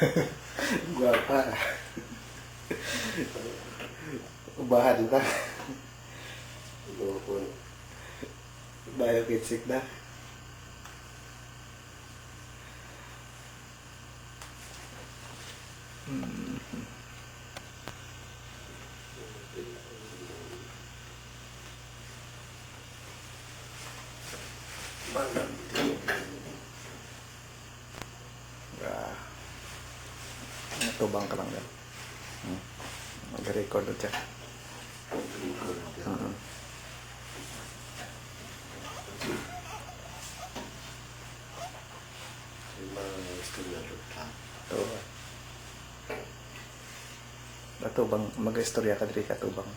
Guwapa. Ubahan na. Biokitsik na. Tubang ka lang yan. Mag-record na dyan. Tubang, mag-istorya ka diri ka tubang.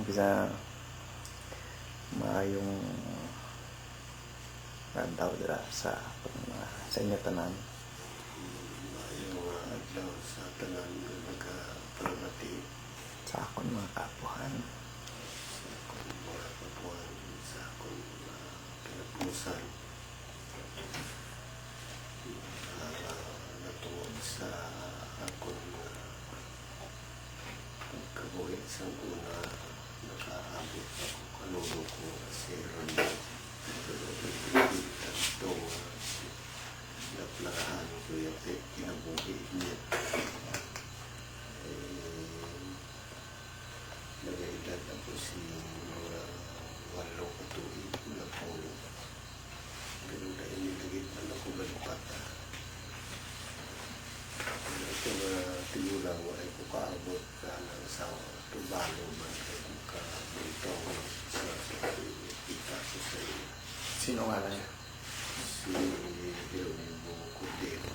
Bisa maayong adlaw dira sa inyo tanan. Maayong adlaw sa tanan nga nagaparamati Sa akon mga kapuhan. sa akong mga kapuhan, sa akong kinapusan, natungod sa akong pagkabuhi sa una, nakaabot ako kanulo ko si Ronald. Ito naplarahan ko yung kinabuhi niya. Nag-edad ako si mga 8 katuig na puno. Pero dahil nilagit na ako galukata. Ito na tigulang ay ko kaabot ka ng sa tubalo man ay ko kabintong sa kita ko sa iyo. Sino nga lang? Si Jeronimo Cordero.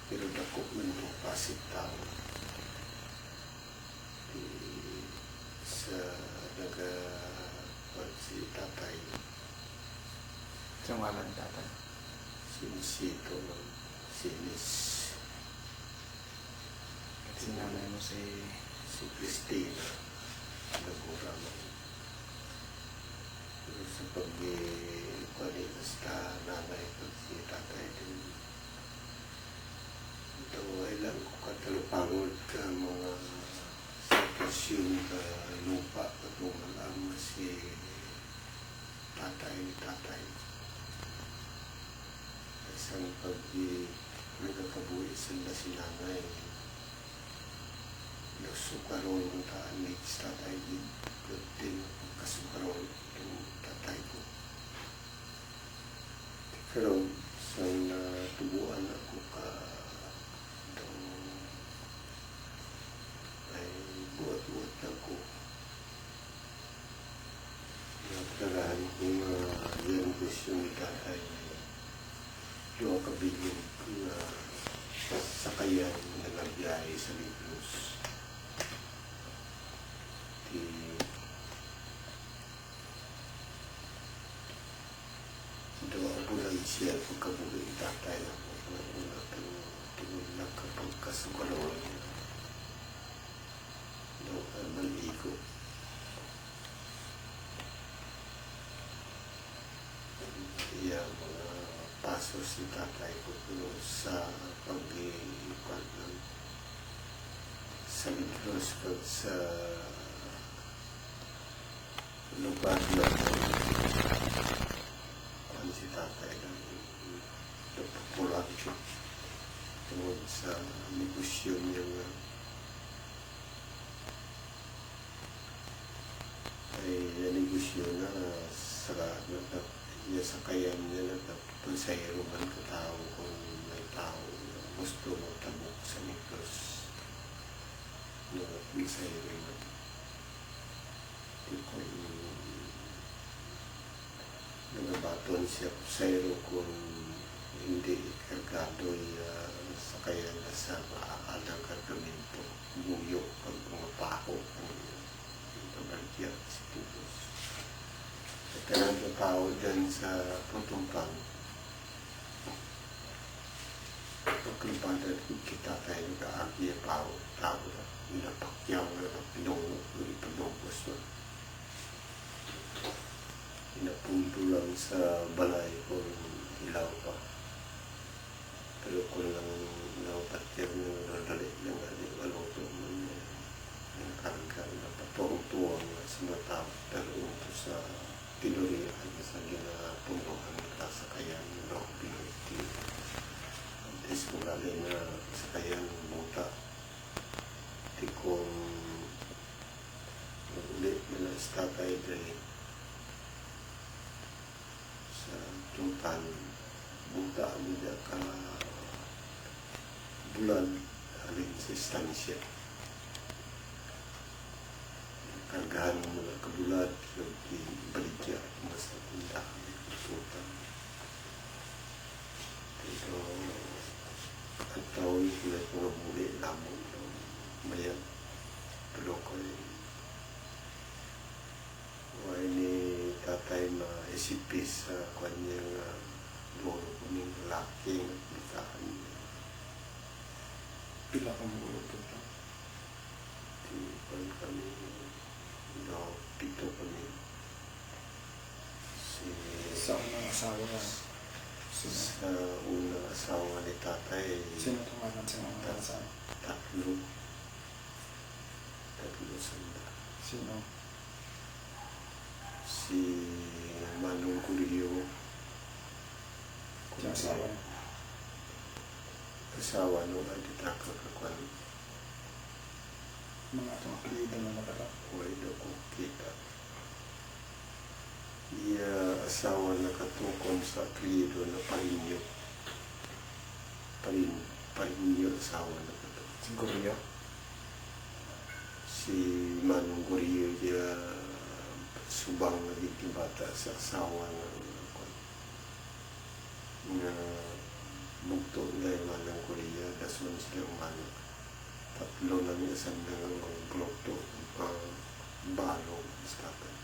Pero dako man po pasig tao. Sa si tatay, Sino nga lang tatay? si Nisito ng sinis, Si nanay mo si Cristina, nagurang. Pero sa pag-panitas ka nanay ko si tatay din. Ito ay lang ko katalupangod ka mga sitwasyon ka lupa at mga lang si tatay. Isang nagkakabuhi sila si nanay. Nagsukaroon ng taan ni tatay din. Din kasukaroon yung tatay ko. Pero sa natubuan ako ka ay buhat-buhat ako. Nagkaraan kong yung gusto ni tatay yung kabiling na sakayan na nagbiyahe sa Libros. Dawa ko lang siya pagkabuhi tatay ako na tungkol na kapag kasukalawin daw maligo. Iya mga pasos si tatay ko sa pag-iipag sa Libros pag sa lugar na si tatay ng nagpapulat tungkol sa negosyo niya ay negosyo na sa sakayan niya na napasayro man katao kung may tao na gusto magtabok sa negos na napasayro man. Kung nagabaton siya sayro kung hindi kargado sakayan na sa maaalang kargamento, buyo, pag mga pako, ito bagya si Tubos. Kaya ang tao dyan sa Putumpang, pagkalipada kita tayo nag-aagi ang tao na pinapakyaw na pinungo, ipinugos na. Pinapunto lang sa balay kung ilaw pa. Pero kung lang napatir ng nadali ng aluto mo niya, yung karga na patuong-tuwang sa mga tao. Pero ito sa tinurihan sa ginapunuhan ka sa kayan ng BIT. At is kung galing na sa kayan ng buta. Di kung ulit nila sa tatay dahil sa tutan buta mo ka bulan alin sa istansya. Kargahan mo na kabulat so di baligya mas napuntahan tutan. Pero ang taon kulit mga muli lamang mayan. Pero ko wala ni tatay maisipis sa kanyang loro kuning laking bitaan niya. Pila ka mo ulo po ito? Tipan kami, pito kami. Sa unang asawa na. Sa unang asawa ni tatay, Sino tumagan sa unang asawa? tatlo sanda. Sino? Si Manong Curio, Sa asawa niya? asawa nung aditaka kakwan, Mga itong apelido na nakala. huwag na ko kita. Iya asawa na katukon sa apelido na Parinyo. Parinyo asawa na katukon. Siguro yun. Si Manong Curio dia subang naging bata sa asawa na bugto dahil Manong Curio dason silang manok. Tatlo na niya sa mga blokto balong sa tatay.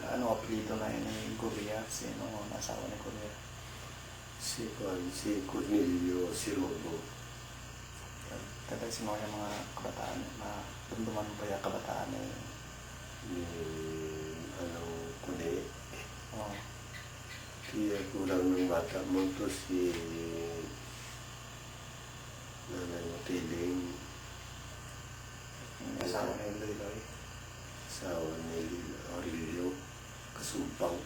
Ano apelido na yun ni Guria? Sino ang asawa ni Guria? Si Cornelio Sirobo. Tatay si mga kabataan, dumduman mo pa yung kabataan eh. Ni Kune. Oo. Kaya kulang ng bata mo to si Nanay Matiling. Yung asawa ni Loy. Asawa ni Aurelio Kasumpang.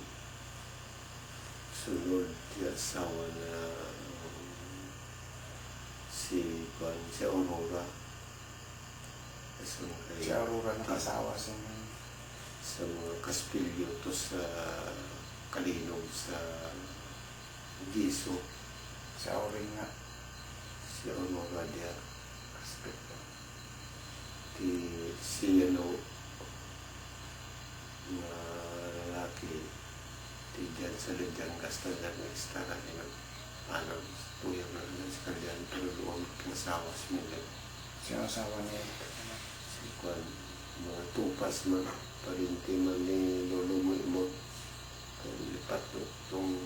Sunod yung asawa na si Aurora. Si Aurora nakasawa sa mga Kaspilyo to sa Kalinog sa Giso. si Auring nga. Si Aurora dia si na lalaki dyan sa Lidyan Castellan na istara niya tuyang na sa kanyan pero doon pinasawa sa mga Sino asawa niya? si Kwan mga tupas man parinti man ni Lolo mo lipat itong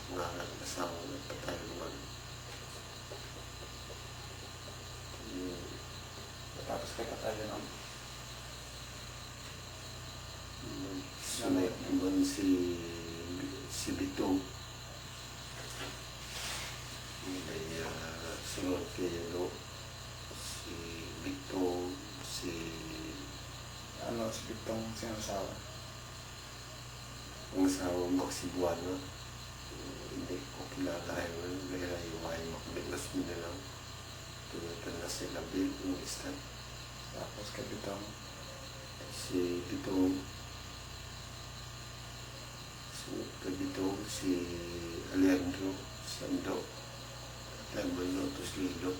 ngarang asawa na patay naman. Tapos kay patay yun. Sunod naman si Bitong. May sunod kay si Bitong, si Ano si Victong sino asawa? ang asawa Maxibuano. Hindi ko kilala yun. Kaya yung makabiglas mo na lang. Tumitan na sila Bill, yung istan. Tapos kay Victong. Si Bitong. Si Alejandro Sando. Taman Lotus Lilo.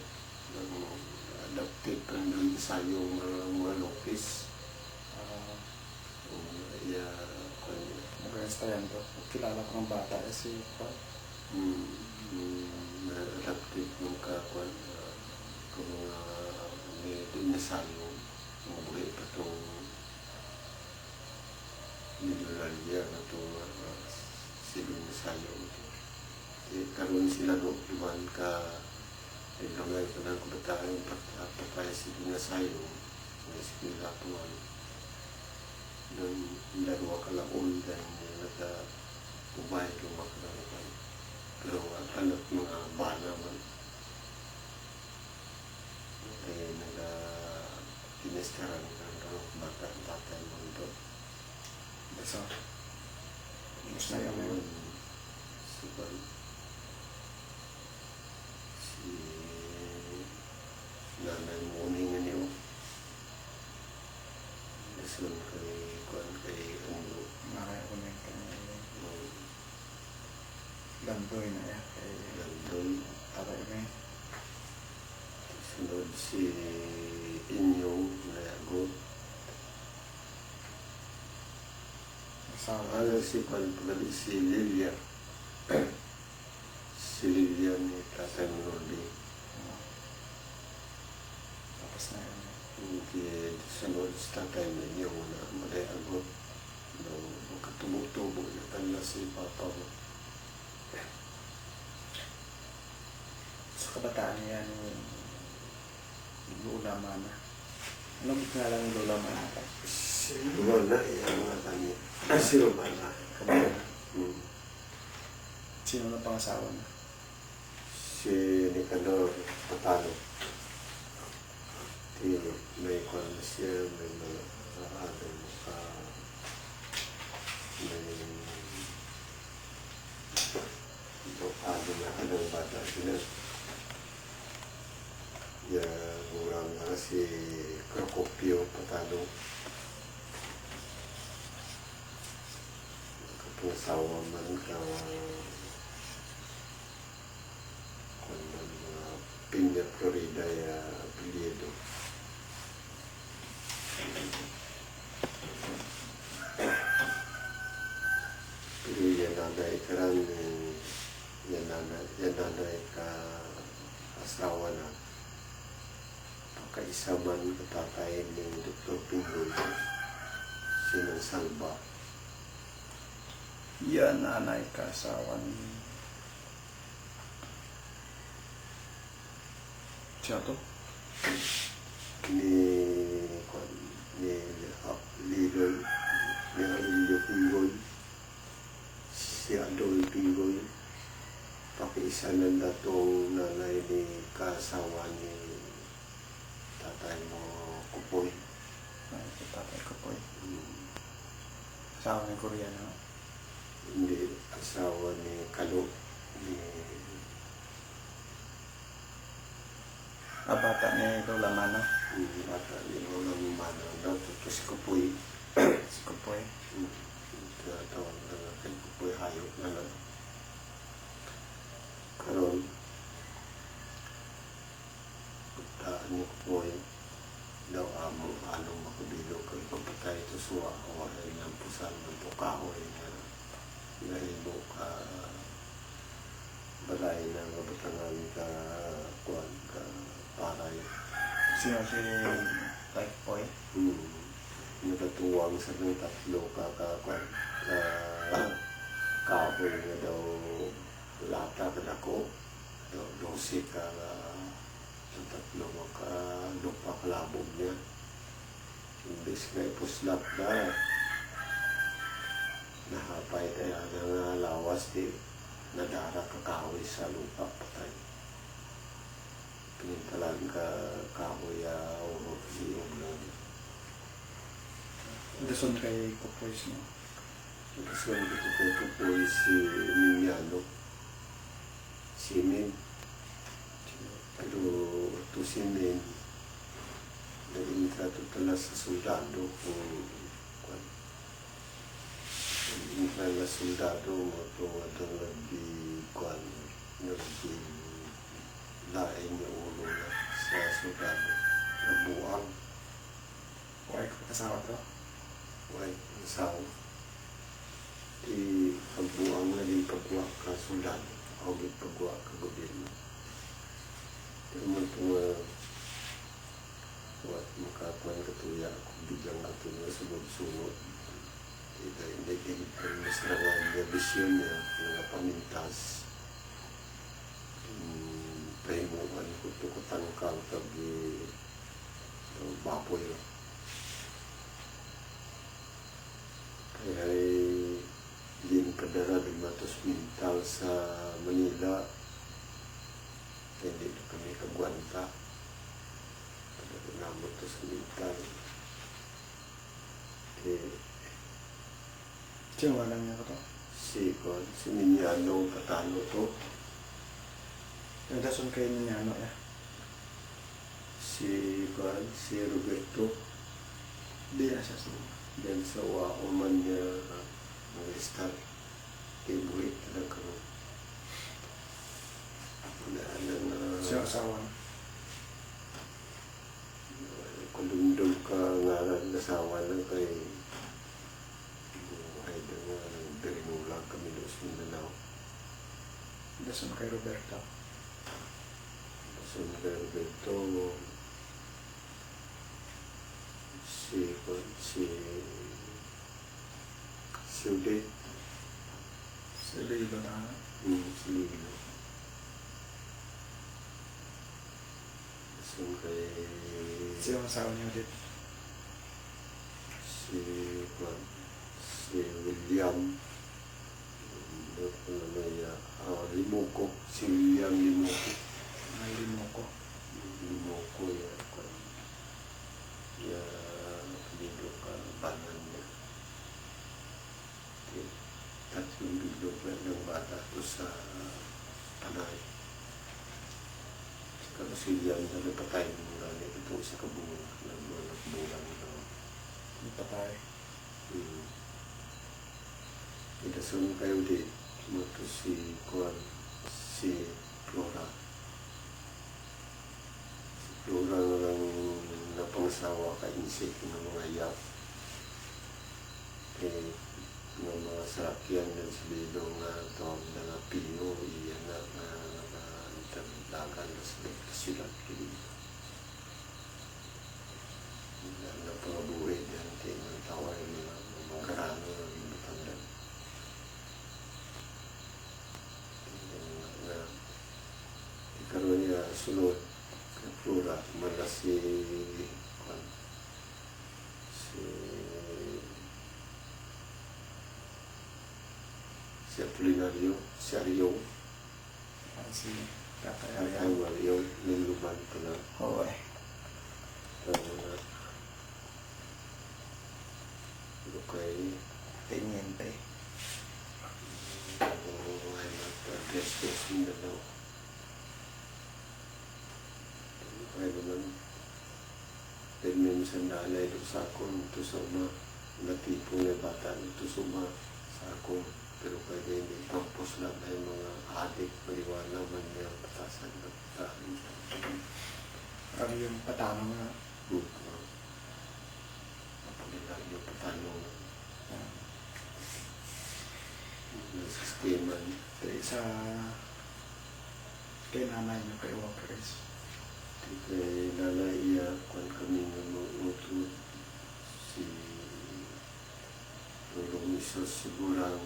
Adapted ang doon sa yung mga Lopez. Mag-resta yan to. Kilala ko ng bata eh si Paul. Na-adapted ng kakwan kung doon na sa yung mabuhay pa itong Nilalia na itong silong na sa yung karoon sila duman ka ilangay ko ng kabataan patay silong na sa yung may sikila po Nung dalawa kalaon dan nag-ubay lumakalaman. Pero anak mga bana man. Kaya nag-tinestaran ng bata ang tatay mo doon. So, gusto na yun. Subal. Si nanay mo nga niyo. Nasun kay Ando. Makaya ko na Landoy na yan. Kay Landoy. Aray mo yun. Sunod si Inyong Layagot. Asawa. Ano si Palpagali si Lilia. Si Lilia ni Tatay Nordi. Tapos na yun. Hindi sunod sa Tatay Inyong na Malayagot. Nung makatubog-tubog na tala si Papa mo. Sa kabataan niya yung Lola Mana. Anong pangalan ng Lola Mana? Si Romana, yung mga kanya. Si Romana. Sino na pangasawa na? Si Nicanor Patalo. May kwan na siya, may mga may na anong bata sila. Murang nga si Crocopio Patalo. Kapunsawa man ka kung mga Pinya Florida apelyido. Pero yan nanay karang yan nanay ka asawa na pagkaisa man katatay ni Dr. Pingoy sinang salba. Yan, nanay kasawa ni... Siya to? Ni Liloy, ni Aurelio Pingoy, si Adol Pingoy, pakiisa ng datong nanay ni kasawa ni tatay mo Kupoy. Ay, si tatay ko po eh. Asawa ni Koreano. Hindi, asawa ni Kalo, ni Bata ni Lola Mana. bata ni Lola Mumana. Dato to si Kupoy. Si ko po eh. Tawag na nga kay Kupoy, hayop na lang. Karon, pagtaan ni Kupoy, daw anong makabilog kay pagpatay ito suwa, away ng pusan ng pukahoy na ibo ka balay na mabatangan ka kuwan ka paray. Sino si Like Boy? Nagatuwang sa ng tatlo kakakuan kahoy nga daw lata ka dako daw dosi ka ang tatlo makalupa kalabog niya imbis nga ipuslap na nahapay kaya nga lawas di nadara ka kahoy sa lupa patay pinintalan ka kahoy o siyong lang. Dason kay Kupoys mo. So, ito po si Minyano, si Min. Pero ito si Min, naging trato tala sa soldado kung naging tala sa soldado mo ito naging lain niya ulo na sa soldado. Nabuang, Why ko kasawa to? white, sound. Pagbuang na din pagwa ka soldado o pagwa ka gobyerno. Pero mo ito makakuan katuya kung biglang katuya sunod-sunod. Hindi mas nalang niya bisyon niya mga pamintas. Pahimuan ko ito katangkal kagi baboy. hospital sa Manila. Hindi na kami kagwanta. Namot to sa hospital. Sino nga lang niya ko to? Si Minyano Patano to. Yung dason kayo niya, ano ya? Si Roberto. Di na siya sa Yan sa Uman niya mga start. Kay buhay talaga ko. siya asawa. Kulundog ka ngaran nasawa lang kay buhay na nga berinulang kami doon sa Mindanao. Dason kay Roberto. So Roberto si Uday. Si Lilo na. Si Lilo. So kay Siya ang asawa niya ulit. si William Limuko. Si William Limuko. May limo ko. Limuko ya dito ka banan niya. Tatlong bilog na ng bata to sa Panay. Kaya si William na napatay mo nga ito sa kabungan ng mga bulan na Yung patay. Itasun kayo di mo to si Flora. Si Flora nga lang napangsawa ka insik ng mga yak. Ng mga sakyan ng sililo nga tawag na nga Pino, iyan na dagan na sila kilito. Na pangabuhay niyan, tingnan tawag nila, mga karano ng ibutandan. Ikaroon niya sunod, kay Flora, mala si Apolinario, si Ariyo, Si Tatay ay Ariel. Ariyo, ng luman ko na. Oo eh. Kay Teniente. ay mag-address ko sa Mindanao. Kaya naman, dahil minsan naalay doon sa akon, ito sa uma, natipong na bata, ito sa uma sa akon. Pero pwede hindi campus lang ay mga adik, maliwana man niya patasan na patahan. Ano yung patano nga. Napulilan yung patanong ng sistema niya. Sa kay nanay niyo kay Walkeris. Kaya nalaiya kung kami nga mag-utod si Lulong Isos sigurang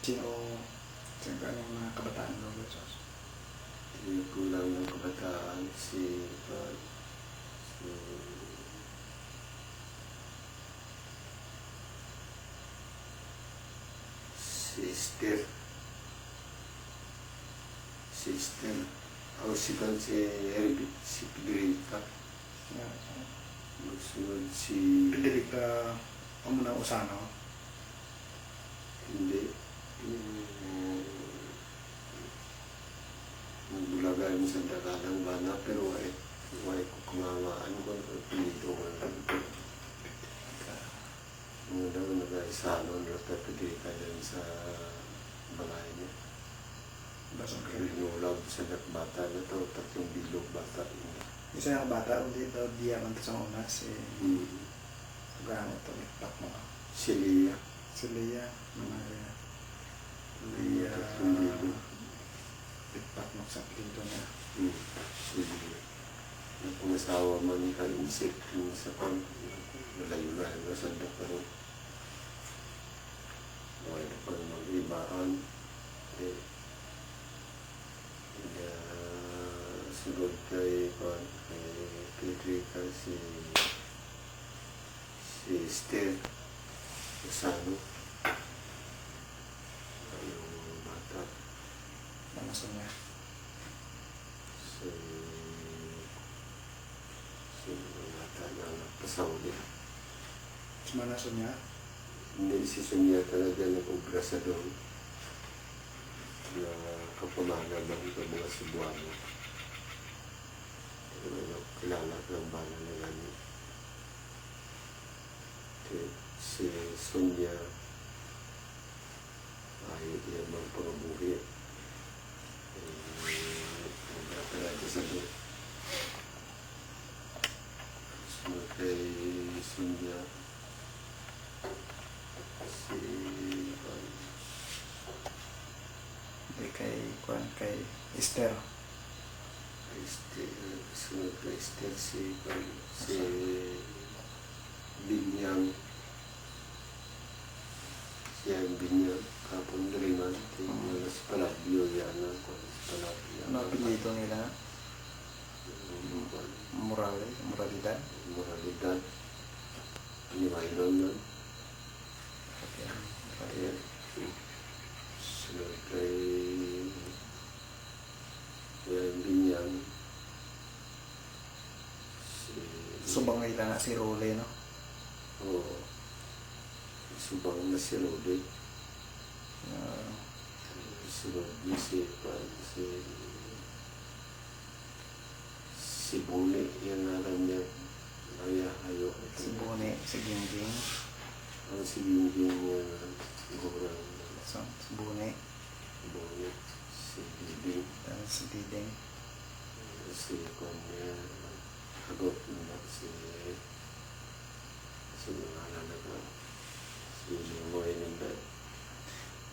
Sino anong mga kabataan mo gusto? kulang ng kabataan si Esther. Si Federica. Magsunod si Federica Omuna Usano. hindi magbulagay mo sa daganang bana pero ay ko kumamaan ko dito mga daw nag-isalon na Federica din sa balay niya. Dason kayo. Rinulab sa bata na to, tatlong bilog bata niya. Isa yung bata, ulit daw diyaman to sa una, si Gano to, ipak mo. Si Lia. Si Leia, Tatlong bilog. ipak mo sa pinto niya. Si Lia. Napangasawa man ka insik sa pang nalayo-layo na sa dakaro. Wala na pang mag-ibaan. Sunod kay Federica si Esther Usano. Yung naso niya. Sino nata na nagpasauli. Manaso niya? Hindi si Sonia talaga nag-ubra sa doon na kapamagal ng mga Cebuano. Kilala ng bala na gani. Si Sonia ay iya mga pangabuhi. Ubra talaga sa doon. Sunod kay Sonia kay Esther. Sunod kay Esther si Binyang. Siya ang Binyang. Kapon Diriman. Tingnan sa Palabyo yan. Ano apelido nila? Moralidad. Mayroon nun. Okay. Ayan. Sunod kay Binyang. Subang nila na si Role, no? Oo. Subang na si Rode. Sunod niya si Bune. Yan alam niya. Ayahayo. Si Bune, si Gingging. Si Gingging niya gurang. Si Bune. Bune. Si Diding. Si Diding. Si Kanya Hagot na si mga anak na si Moy Nindad.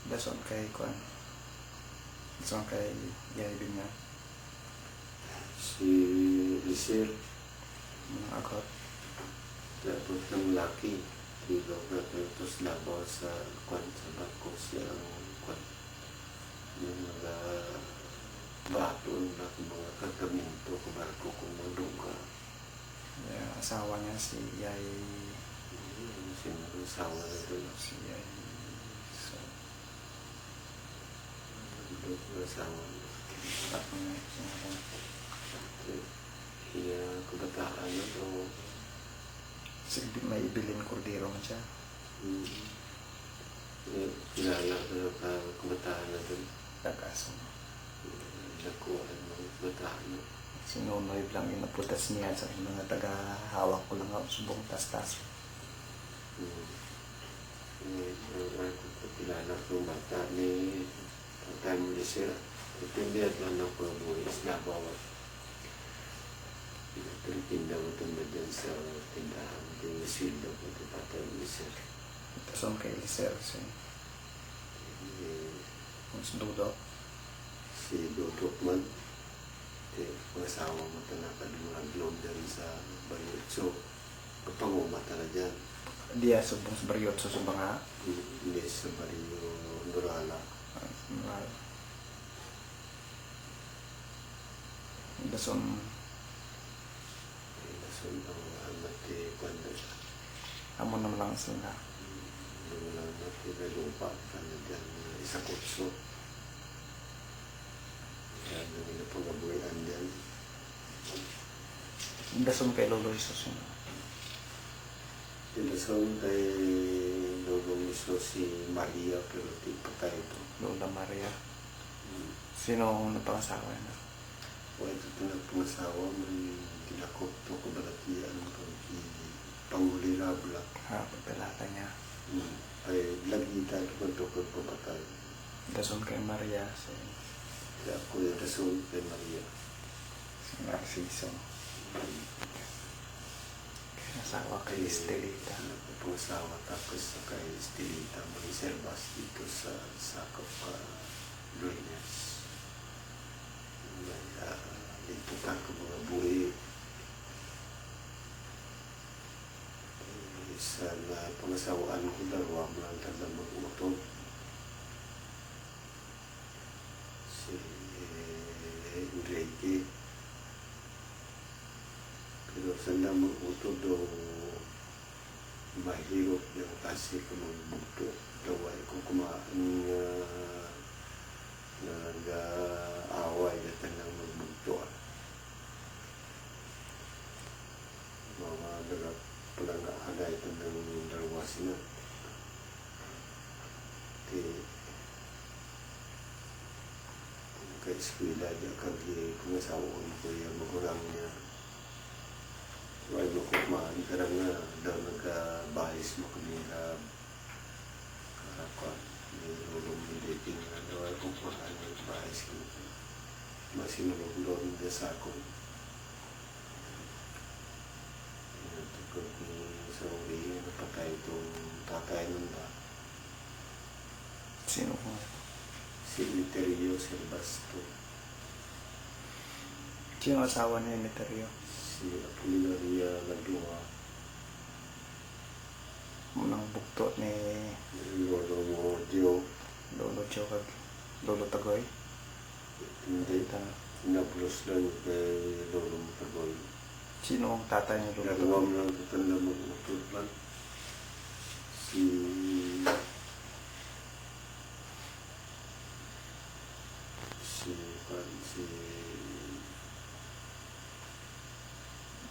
Dason kay Yay Binya. Si Lisir. Mga agot. Dapat ng laki. Bilog na tertos labaw sa barko siya ang yung mga baton na mga kagaminto ko barko kung maduga. Asawa niya si Yay. Sino asawa na doon? Si Yay. Asawa na. Tatlo na yung Iya kabataan na to. may Ibilin Cordero man siya. Kilala ka kabataan na doon. Tagaso. Nakuha ng kabataan na. Sinunoy lang yung naputas niya sa mga taga-hawak ko lang ako subong tas-tas. Kilala ko bata ni Tatay mo siya. Itindihan lang ng pagbuhay isla bawat. Pinagpilitin daw ito na dyan sa tindahan. Yung sildo ko ito Tatay mo siya. Ito son kay Liser si Dudok. Si Dudok man. Masawa mo ito nakadumaglob dyan sa Bayotso. Kapangumata na dyan. Dia subong sa Baryotso subang ha. Hindi sa Baryo Nurala. Dason ang amat kwanda. amon naman lang sila. Wala natin na lupa na dyan isa kutso. Kaya nila pagabuyan dyan. Dason kay Lolo Jesus yun. Tinasawin kay Lolo Miso si Maria pero di patay ito. Lola Maria. Sino ang napangasawa na? Wala ito nagpangasawa may tinakot to kabalatian pangulirabla. Pagdalata niya. Ay lagita ito magtukod pamatay. Dason kay Maria si Kaya ako yung rason kay Maria. Narciso. Asawa kay Estelita. Nagpapangasawa tapos kay Estelita may servas dito sa sakop ka Lunes. Ito ko mga buhay. Sa pangasawaan ko dalawa mo lang talaga mag-utog. Si Enrique. Pero sanda mag-utog daw mahirap yung kasi kung magbuto. Daw ay kung kumaan naka-eskwela niya kagi kung asawon ko yung magulang niya. Wala mo kumaan karang nga daw nagka-bahis mo kami ka karakon. May lulong dating nga daw ay kumaan yung bahis ko. Masinulog doon niya sa ako. Tukod ni sa uri napatay itong tatay ng ba. Sino po? Si Literio Silvasto. Sino asawa ni Emeterio? Si Apolinaria Ladua. Unang bukto ni Lolo Modio. Lolo Chokag, Lolo Tagoy. Hindi. Ita, Nablos lang kay Lolo Matagoy. sino ang tatay ni Lolo Nagawa Tagoy? mo lang tatanda mag-ututlan. Si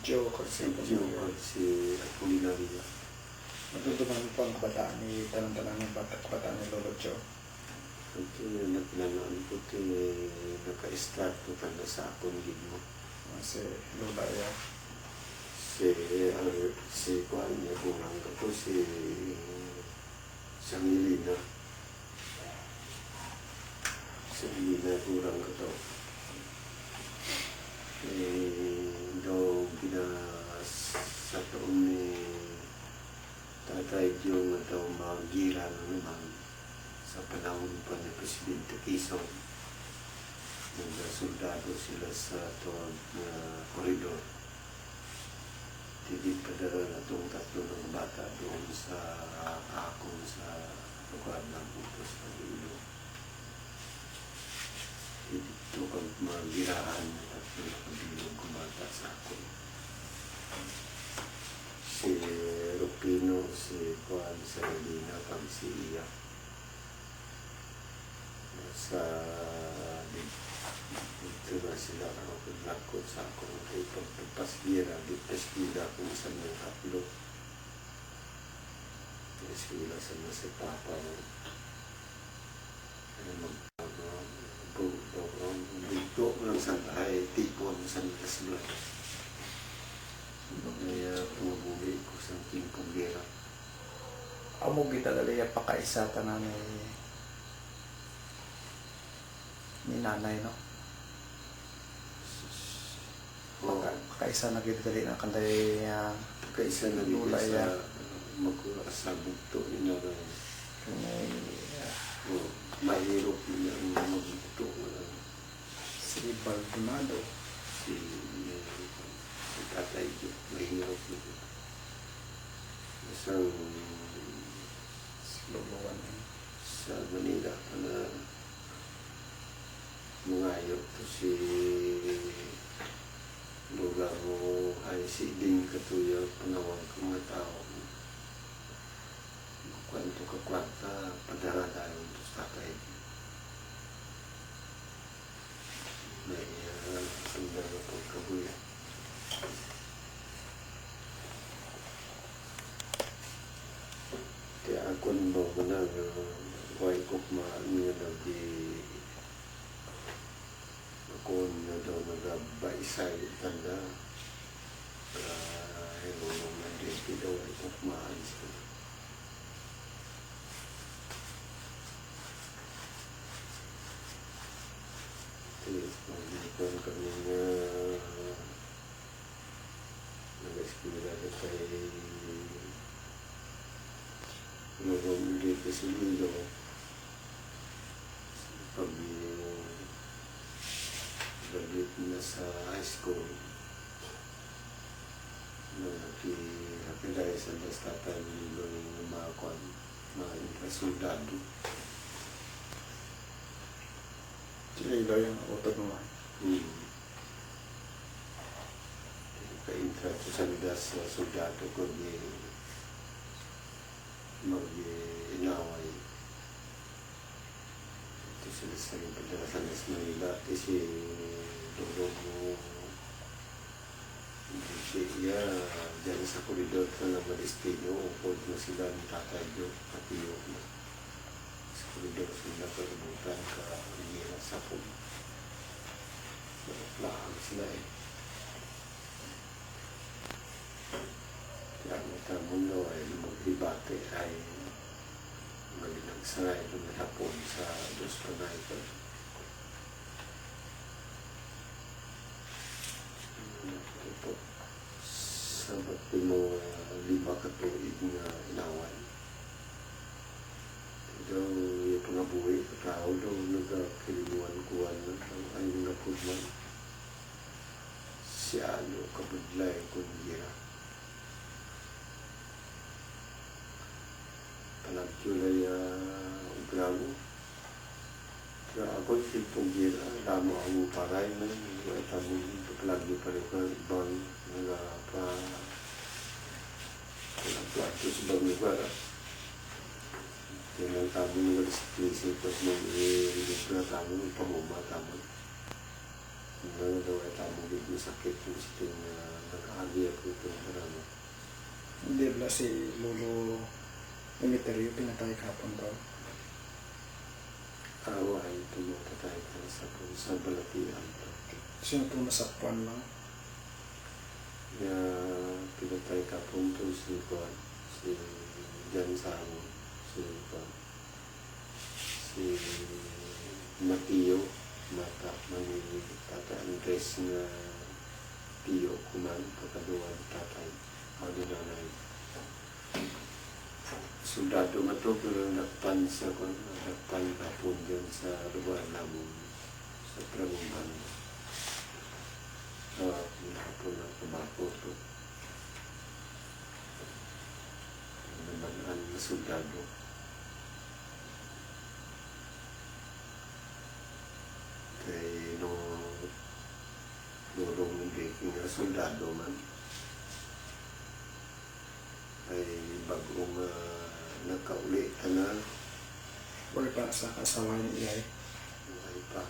Joe Corsico. si Apolinaria. Matutunan mo po ang kabataan ni tanang-tanang ng kabataan ni Lolo Joe. Ito yung napinanaan ko ito naka-start ko tanda sa akong gino. Si Lola ya. Si Kuan niya bulang ko po si Sangilina. Sangilina bulang ko to. Daw sa taon ni Tatay Jung daw magilan naman sa panahon pa ni Presidente Quezon. Nagsoldado sila sa tuwag na koridor. Hindi padala na itong tatlo ng bata doon sa akong sa lugar ng Butos ng Ilo. Dito kang magiraan na tatlo na kabilog kumata sa akong. Si Rupino, si Juan, si Elina, kang si Iya. Sa dito na sila ako naglakot sa akong kay pagpasgira, dipasgira kung saan yung tatlo. Pasgira sa nasa papa mo. Dito lang sa ay tipo ang saan kasla. Kaya pumabuli ko sa timpong gira. Amo kita dali pakaisa tanan ni nanay no. Pakaisa na kita dali na kanday Kaisa na dito Lula, sa yeah. magkasabog to ina na kanay mahirap nila ang magbuto si Baldonado. si Tatay Jo, mahirap nila. Isang Si Luluan sa Manila na mangayot to si Lula mo ay si Ding Katuya panawag ko mga tao. Kwento ka kwanta, padara tayo sa tatay. May sanda na pagkabuya. Kaya ako mo na huwag ko kumaan nga na di ako na daw nagabaisay tanda hello na di daw ay ko kumaan siya. Pag-ipan kami nga nag-eskwila na kay Lorong dito sa Lilo. Pag-ibig na sa high school na nakilay sa Bastatan Lilo ng mga infrasoldado. Sila yung utod mo. Ka-intra ko sa ligas sa soldado ko di mag-inaway. Ito sila sa pagdarasan sa Manila. Ito si Lolo mo siya dyan sa koridor ka na Malistino. Upod na sila ng tatay doon. Patiyo na. Sa koridor sila karubutan ka sa pong. saray ng hapon sa dos panay ko. Ito po, sabat mo 5 ka tuig nga inawan. Daw yung pangabuhi, tao daw nagkilimuan-kuhan na ang ayong napudman. Si ano, kabudlay kung gira. Panagtulay ugramo. Kaya ako sipong gira, damo ang paray na yung tamong paglagi pa rin ka ibang plato sa ibang lugar. Kaya lang tamo nung nag-splisip at mag-ibra tamo ng pamuma tamo. Ngayon daw ay tamo dito sakit yung siting nag-aagi ako itong marami. Hindi ba si Lolo Emiterio pinatay kapon daw? Awa ay tumapatay ka sa balatian. Sino po nasakpan lang? Kaya pinatay kapon to si Juan, si Jan Samo, si Mateo, Mata, Manili, Tata Andres na Tio Kuman, pagkaduan tatay, ano nanay. Soldado nga to, pero nakpan kapon dyan sa lugar namin, sa Pramuman. Nakapon ng tabako to. Nabanaan na soldado. Kaya nurong breaking na soldado man ay bagong nakauli ka na Wala pa sa kasawa niya eh. ay pa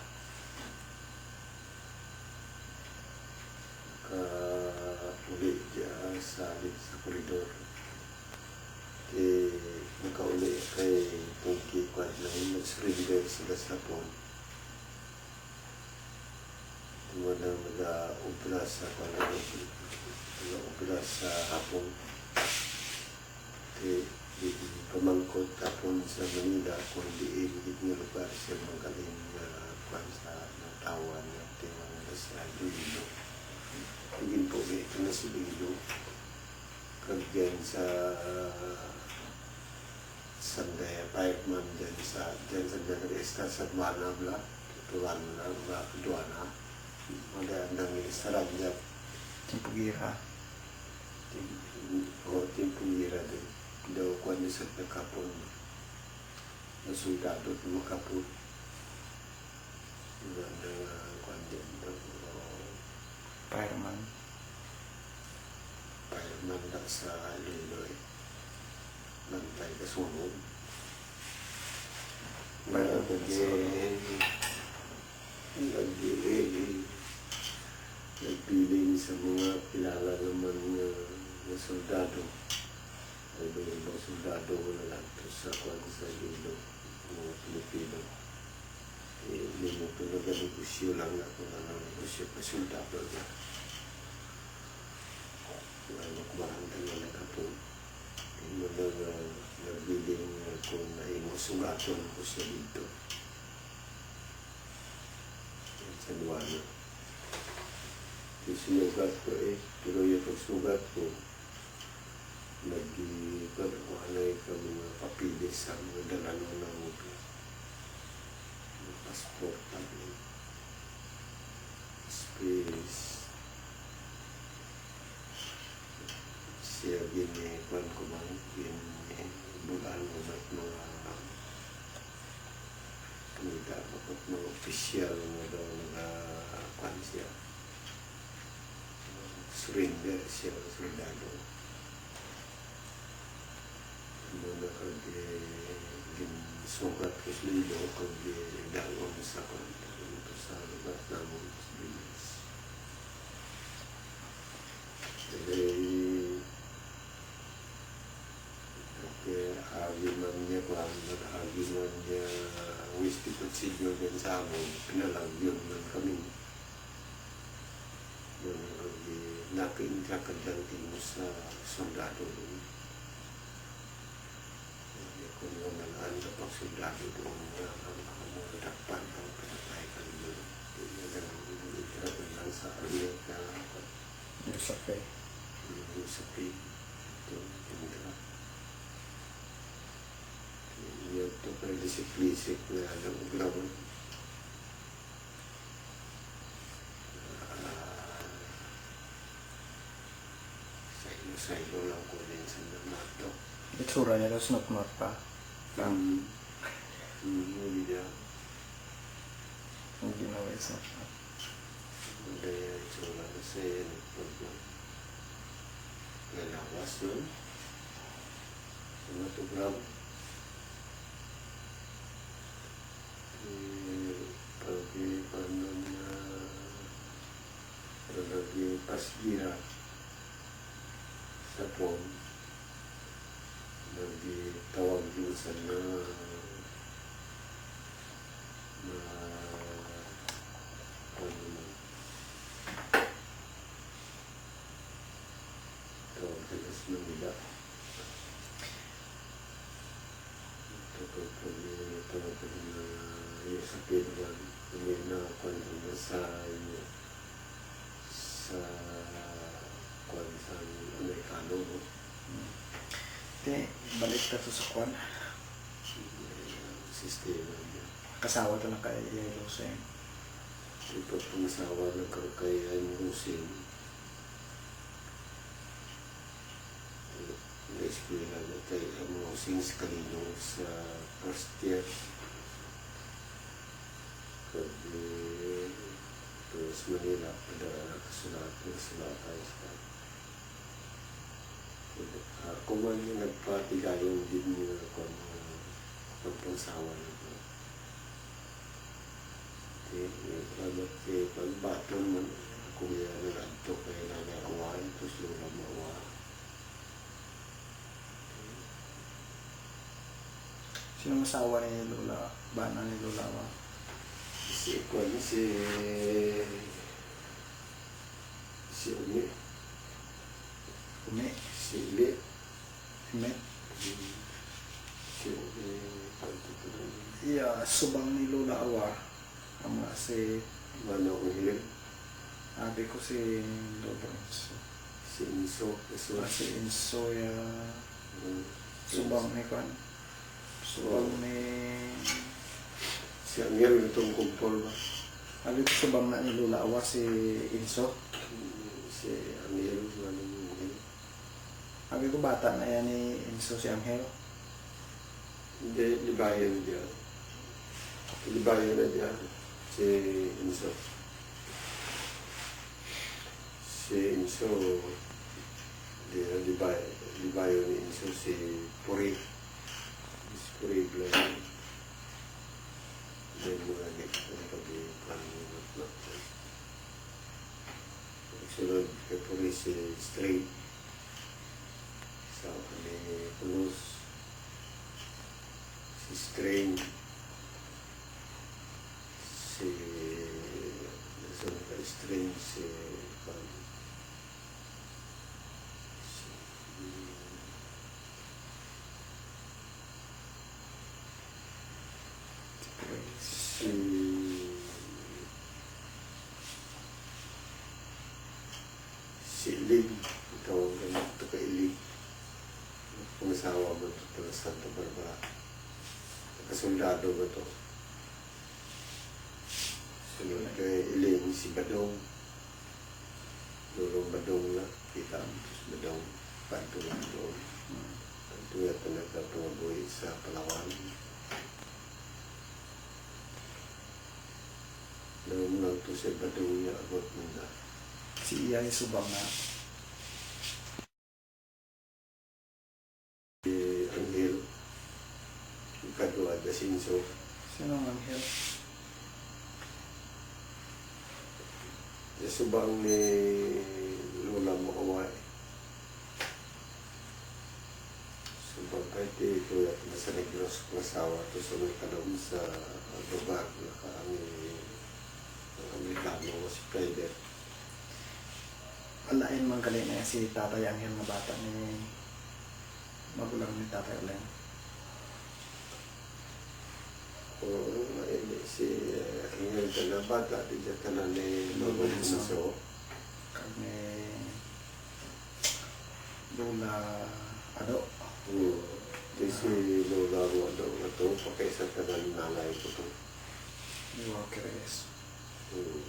nakauli dyan sa koridor nakauli kay Pungki Kwad na yung nag-surrender sila sa Pong. Tumana mag-upra sa mag-upra sa hapon. Pamangkot hapon sa Manila kung diin nga lugar siya magaling kwan sa natawan ng timang sa Lilo. Tingin po ito na si Lilo. Kagyan sa Sandaya, Paikman dyan sa Jakaresta sa Manabla, tutuan na mga Duana. Magandang sarap niya. Timpugira. Timpugira din. Daw kuha niya sa nakapon. Nasuldado at makapon. Magandang kuha niya. Fireman. Fireman na sa Liloy. Bantay ka sunog. Nagpiling sa mga kilala naman na soldado. Ay may ibang soldado na lang sa kwan sa Lilo, mga Pilipino. Hindi mo ito nag-negosyo lang ako na negosyo pa soldado na. Magmaranda na nakapon. Hindi mo nagbiling kung naimusugaton ko siya dito. Sa Luana. Sinugat ko pero yung pagsugat ko, nag-iwanay ka mga papilis sa mga dalano ng mga passport namin. Space. Siya ginikuan ko man, bulaan ko ba't mga kamita at mga opisyal na daw nag-kuan siya. Surrender siya, soldado. Muna kag-sugat ko sa Lilo, kag-dalon sa kanta ito sa lugar namin sa Bilis. Agi man niya kung nag-agi man niya Wisti Kutsilyo din sa amin, pinalagyon man kami. Napintakadang mo sa soldado doon. kung naman na pang sundalo doon na mga dakpan ang pinatay ka doon. Hindi lang sa army na Yung sa pay. sa pig. Ito, Indra. Yung ito pa disiplisik na alam ground. Sa ilo lang ko din sa nato. Itsura niya daw snot-not pa. Hindi niya. Ang ginawa yung snot-not. Hindi itsura kasi nagpag nalawas nun. Ano to grab? Pagi panon na lagi pasgira sa pom. Nagtawag din sa na ano na tawag din sa Manila. Tawag din na yung sa Pinwan. Hindi na kung sa kung sa Amerikano. Hindi, balik ka to sa kwan. Sistema niya. Kasawa to na kay Yellow. Ipag pumasawa ng karkayan Rusin. Na-eskwela na tayo ang Rusing sa Kalino sa first year. Kasi terus Manila ada kasulat tayo sa ako man yung nagpatigayong din niya kung pagpansawa nito. Pagbaton man ako yan nagto kay nanagawa tapos lula mawa. Sino masawa ni Lola? Bana ni Lola ba? Si Umi. Umi? Si Ili. Himet? Si Umi. Iya, subang ni Lola Awa. Ama si... Manong Hilim. Abi ko si Lola Inso. Si Inso. Si Inso ya... Subang ni Kwan. Subang ni... Si Angel itong kumpol ba? Abi ko subang na ni Lola Awa si Inso. Si Angel, manong Angel. Abi ko bata na yan ni Inso si Angel. Hindi, libayan niya. Libayan na niya. Si Inso. Si Inso, libayan ni Inso si Puri. Si Puri Blanc. Then mga pag-ipanunod na. Sunod kay Puri si Straight. Sa Pulos. Si Strange. Si Strange si si Lig. Tawag na ito kay Lig. Pangasawa mo ito sa Santa Barbara. Kasoldado ba ito? Sunod kay Elaine si Badong. Lulong Badong na. Kita ang Badong. Pantulan doon. Pantulan ito nagtatumaboy sa Palawan. Naman ito si Badong niya abot na. Si Iya ni subang na. Si Angel. Kadua da Sinso. Sino ang Angel? Sa subang ni Lola Makaway. Subang kahit ito at nasa Negros kasawa ito sa may kalong sa lugar na ang Amerikano si Freider. Alain man gali na si Tatay Angel na bata ni magulang ni Tatay Alain. na bata, di dyan ka na ni Lolo Bunso. Kami Lola Ado. Di si Lola Ado na to, pakaisa ka na ni nanay ko to. Ni Walkeres. Hmm.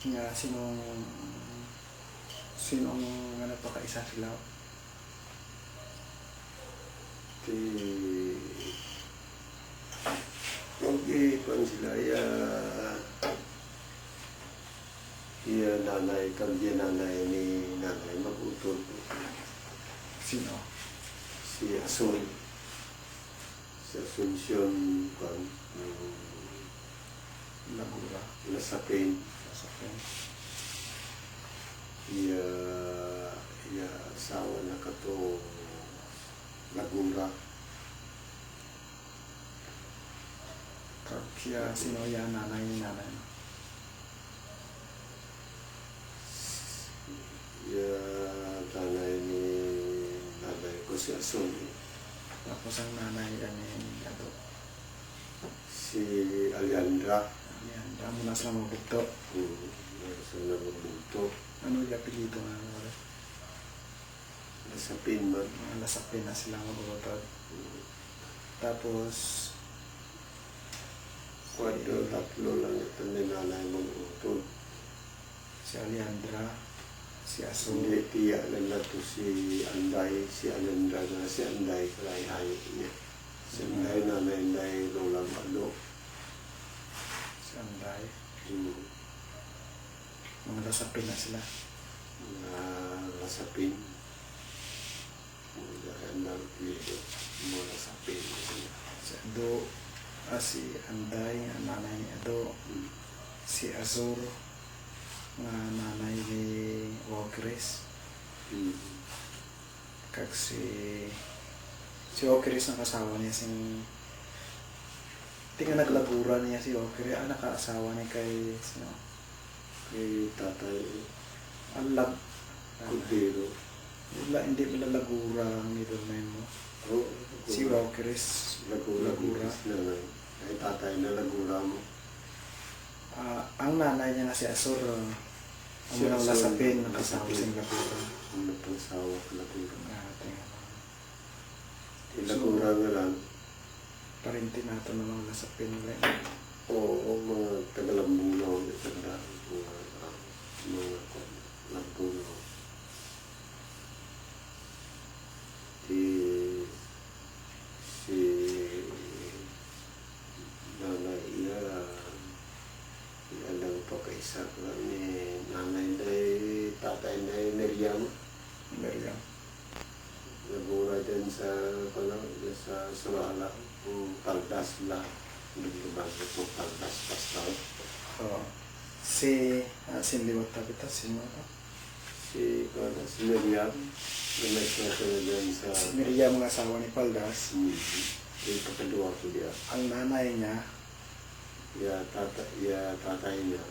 Nga, sinong ano pa kaisa sila? Okay, kung sila, nanay, kami nanay ni nanay, mag-utol. Sino? Si Asun. Si Asuncion, Lagura. Lasapin. Sasakyan. Asawa na kato Lagura. Kaya sino yan? Nanay ni nanay. Nanay ni nanay ko si Asun. Tapos ang nanay ni Ado. Si Aliandra. Yan, damo na sila mabugto. Nasa nabubunto. Ano yung apelido nga wala? Lasapin man. Mga lasapin na sila mabugtod. Tapos, Tatlo lang ito ni nanay mag-utol. si Aliandra, si Asun, Hindi, tiya lang na to si Anday. Si Aliandra na si Anday, kalay-hayo niya. Si Anday, nanay Anday, Lola Malo. si Anday. Mga lasapin na sila. Lasapin. Mga lasapin. Si Ado, si Anday, ang nanay ni Ado. Si Azur, nga nanay ni Walkeres. Kag si Walkeres ang kasawa niya tingnan naglagura niya si Walkeres. Nakaasawa niya kay sino? Kay tatay Alag. Kudero. Hindi malalagura ang middleman mo. Si Walkeres. Lagura. Ay tatay na Lagura mo. Ang nanay niya nga si Azur, ang Si unang Azur, lasapin ng lasapin. kasawa sa Lagura. Ang nagpansawa ka Lagura. Tingnan. Lagura nga lang. Parinti nato ng mga lasapin nila. Oo, mga Tagalambunaw. Mga Lambunaw. Si nanay lang pa kaisa ni nanay na tatay na Miriam. Miriam. Nagura din sa Surala, Paldas la. Nagbago po Paldas Pastal. Si Liwat Tabita, sino ito? Si Miriam, na may swerte na dyan sa... Si Miriam ang asawa ni Paldas. Yung pakadua ko diya. Ang nanay niya, Tatay niya,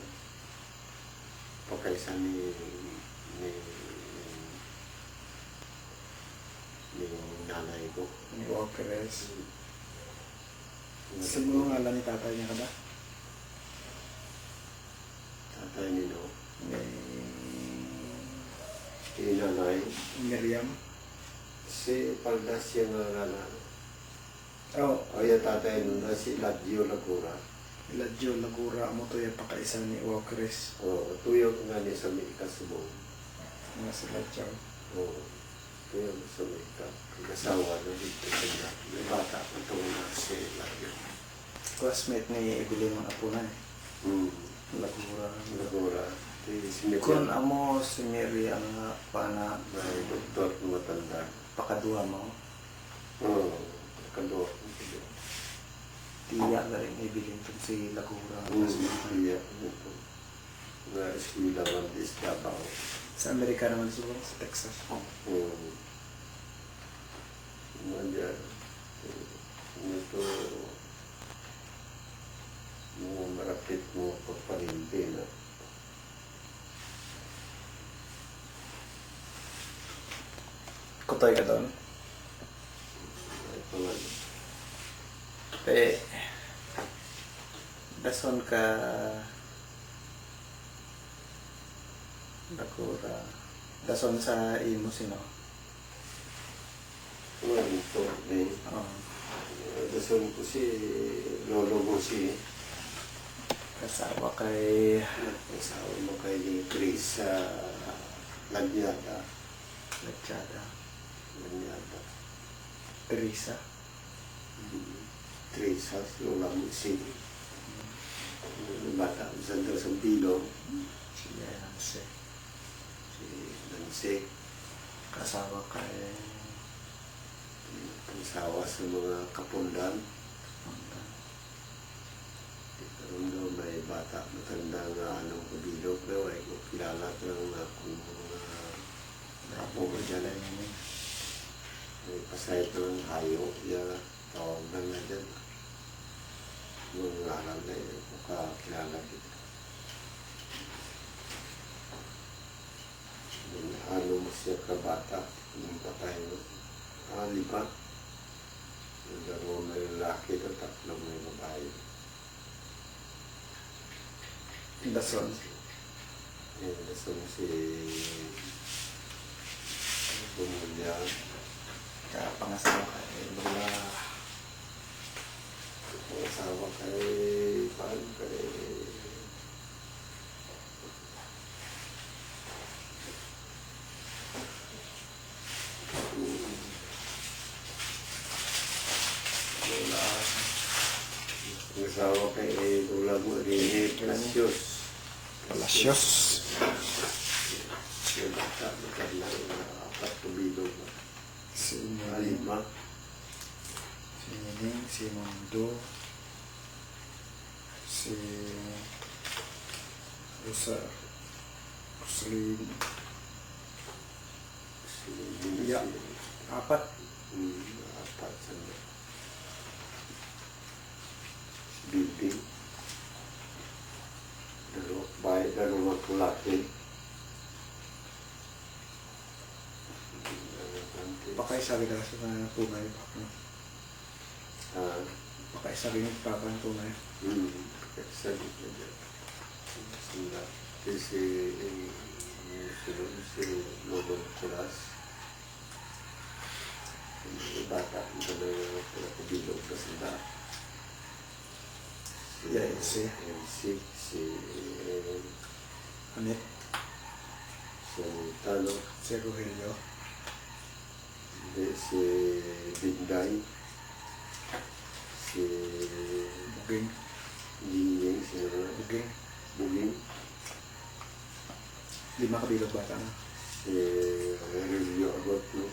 pakaisa ni nanay ko. ni Walkeres. Sino ang ngalan ni tatay niya kada? Tatay ni no. Ni Nanay. Miriam. Si Paldas yung ngalan. Oh, O yung tatay nun na si Ladjo Lagura. Ladjo Lagura mo to yung pakaisa ni Walkeres. O, tuyok nga ni sa may kasubong. Nga si Ladjo. O, tuyok sa may kasawa na dito sa niya. May bata, patungin na si Ladjo. Classmate ni Evelyn mga apo na eh. Lagura. Lagura. Kung amo si Miriam nga pa na May doktor na matanda. pakaduha mo, Oo, kadok. tiya na rin Evelyn kung si Lagura. Iya, ito. Na eskwila man is Davao. Sa Amerika naman siguro, sa Texas. Nandiyan. Ito, mga marapit mo pagpalimpi na. Kutoy ka doon. Ito nga. Dason ka Dakura. Dason sa imo sino? Well, ito, eh. Oh. Dasal ko si lolo mo si Kasawa kay asawa mo kay Chris sa Lanyada. Lachada. Lanyada. Teresa. Chris sa lola mo si bata sa Bilog. Si Nancy. Si Nancy. Kasawa kay Asawa sa mga kapundan. Karoon daw may bata matanda nga anong kabilog daw ay kung kilala ko lang na kung mga kapo ko dyan ay may pasayot ng hayo ya tawag na nga dyan mga alam na yun kung kakilala kita. Ano mo siya kabata yung patay mo. Lima. Yung dalawang may lalaki at tatlong may babae. Dason. Yan, dason si Bumulya. Pangasawa kay Lola. Ang asawa kay Pan, kay Lola. ang asawa kay Lola mo rin Palacios. Palacios. Yung bata, magandang apat tubilog. Si Nining. Lima. Si Nining. Si Mundo. Si Rosa. Rosalyn. Si Yeah. Apat. apat sa Bibing. Dalawang kulaki. Pakaisari ka sa tunay pa. Pakaisari ng papan tunay. Sabi ko dyan. Sila. Kasi si Lolo Kuras. Yung bata. Ito na yung kabilog na sila. Yeah, si Anet. si Talo. Si Rogelio. Si Binday. Si Buging. Ying, si Buging. Buging. 5 kabilog bata na. Si Relio Agotlo.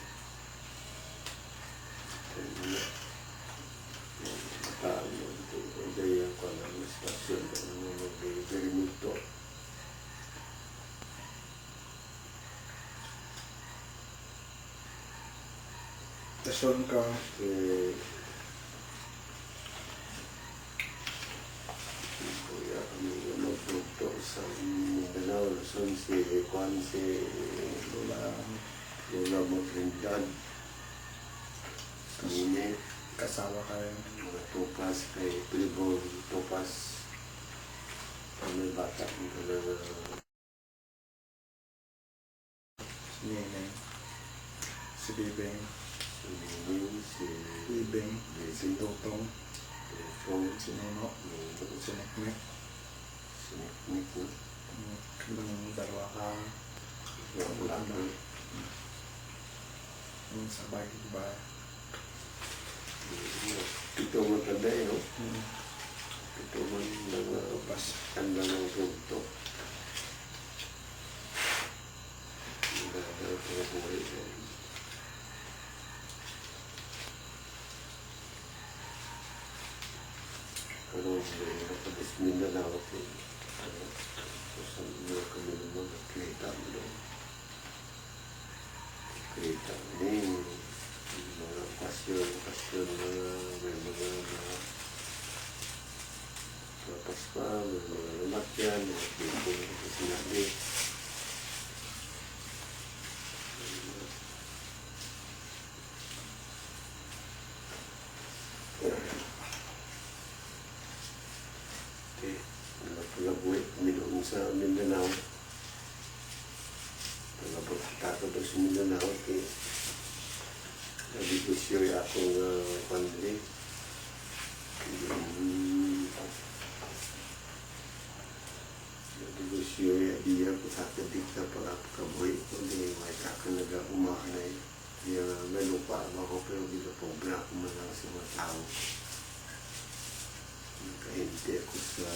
Mataan mo ito. Kaya ko na ang stasyon na mag-gerinito. Dason ka. Kuya kami magpugto sa Mindanao. Luzon si Juan, si Lola Motrindad. Nini. Kasawa kay Mga tupas kay Pilibong tupas. May bata ito na si Nining. Si Bibing. si Nini, si Bibing. Si Totong. Fong, Si Nuno. Si Neknek. si Nick, Ilang dalawa ka. wala na. Yung sabay diba? Ito matanda eh, no? Ito man mga Tupas. tanda ng punto. Dahil mga buhay eh. Karoon nakabis Mindanao ko. Sa mga kami ng mga kita mo doon. Kita ni mga pasyon na may mga tapos pa, may mga lumakyan, mga people na sinabi. pag-abuhi kami doon sa Mindanao. Pag-abot ako doon sa Mindanao, nabigusyo akong pandri. Nabigusyo iya ko kakadik na pag-abuhi ko, hindi may kakanaga-umahanay. Kaya may lupa ako, pero ginapobra ko man lang sa mga tao. Nakahinti ako sa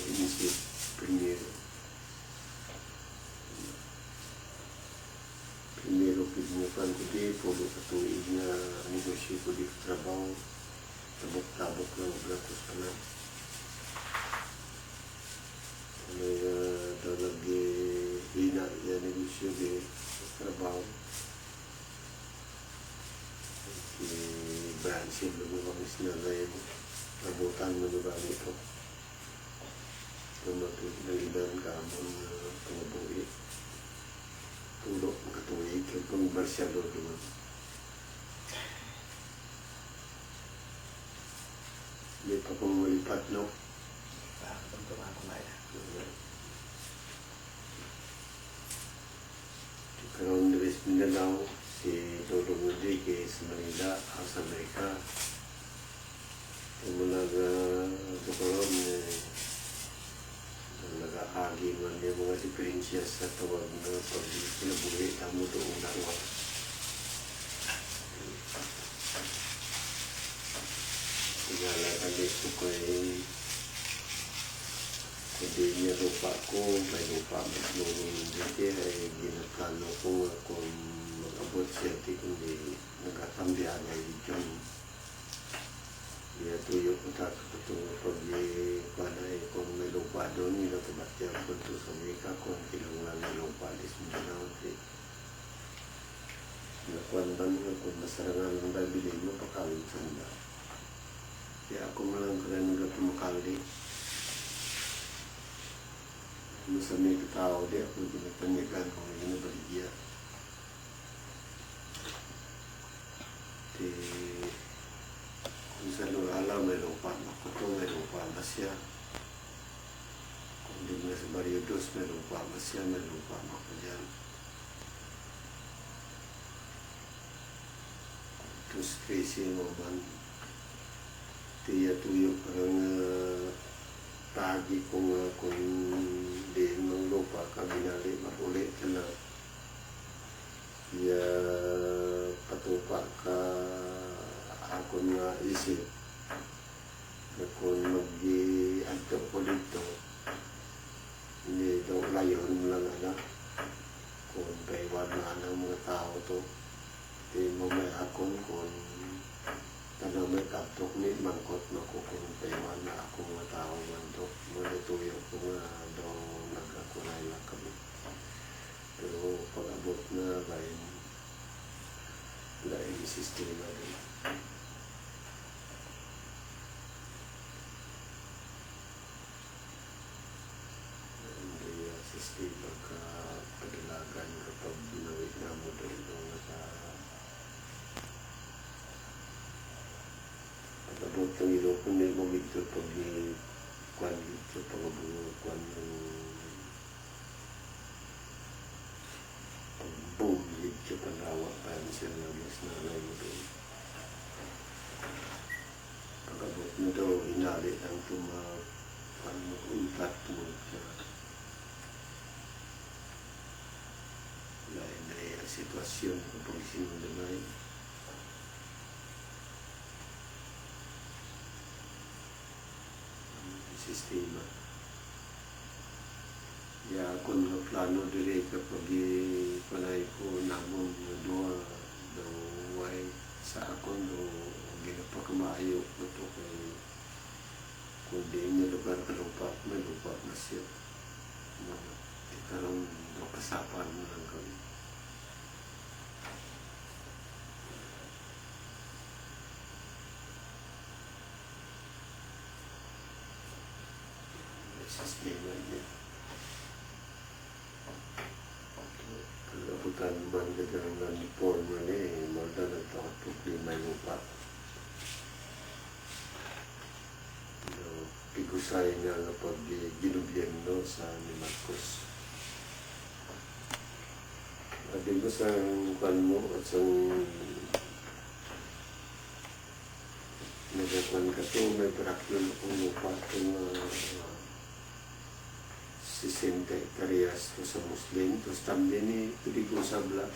inisip primero. Primero, pinukan ko di, pulo katuig na negosyo ko di trabaho. Tabok-tabok lang gratos ka na. May dalag hina ya negosyo di trabaho. Bransin lang kami sinalay mo. Nabutan mo na ba nito? Tumatulog ka mong pangabuhi. Tulog makatuwig kung barsyado naman. Hindi pa kong malipat, no? Tumtuman ko na yan. Karoon na rin Mindanao, si Lolo Rodriguez sa Manila, sa Amerika. Yung mga karoon, nag-aagi man yung mga diferensya sa tawag na pag-kinabuhi tamo doon nawa. Pinalagalit ko kay kundi niya lupa ko, may lupa maglulong dito ay ginatalo ko kung mag-abot siya kundi nag-atambihan ay dyan. Kaya tuyo ko takot pag-ipanay kung may lupa doon, nilatabatyan ko ito sa Amerika kung kilangan may lupa alis mo na natin. Nakuandan nga kung masarangan ng dabilin mo, pakawin sanda. Kaya ako malang kaya nagatumakali. Ano sa may katao di ako ginapanyagan kung ginabaligya. Kung sa Lurala may lupa, Makuto may lupa, Masya. Kung di na sa Barrio Dos may lupa, Masya, may lupa, Makudyan. Terus Tracy mo man, tiya tuyo parang pagi kung di mang lupa ka binali, makulit ka na. Tiya patupa ka ako nga isip na kung mag-i-adto ko dito, hindi daw layon lang anak. Kung paiwan na ng mga tao to, di mo may akon kung tanong may kaptok ni mangkot na ko kung paiwan na ako mga tao man to. Muna tuyo ko nga daw nag-akunay lang kami. Pero pag-abot na bayan, lain sistema din. Hindi pagka-padalagan kapag binawit na mo doon nasa pag-abot ng ilo kung may mamigto pag kwan dito pag-abot kwan ng pag-boom dito pag-awak pa siya ng mas nanay mo doon. Pag-abot na daw inalit ang mag-untat mo siya. Lain na sitwasyon kapag sinundanay. Sistema. Ya kung plano diri kapag ipanay ko namon nga duha daw way sa akon do ginapakamayo ito kay kung di niya lugar ka lupa, may lupa na siya. Ikarong kasapan mo lang kami. Sistema niya. Kalabutan man kadang na forma niya, malda nagtakot may lupa. Pigus husay nga nga pag ginubyerno sa ni Marcos. At di ba sa kwan mo at sa nagkakwan ka to, may prakyon kung lupa itong 60 hektaryas to sa Muslim. Tapos también ni Pidigo Sabla.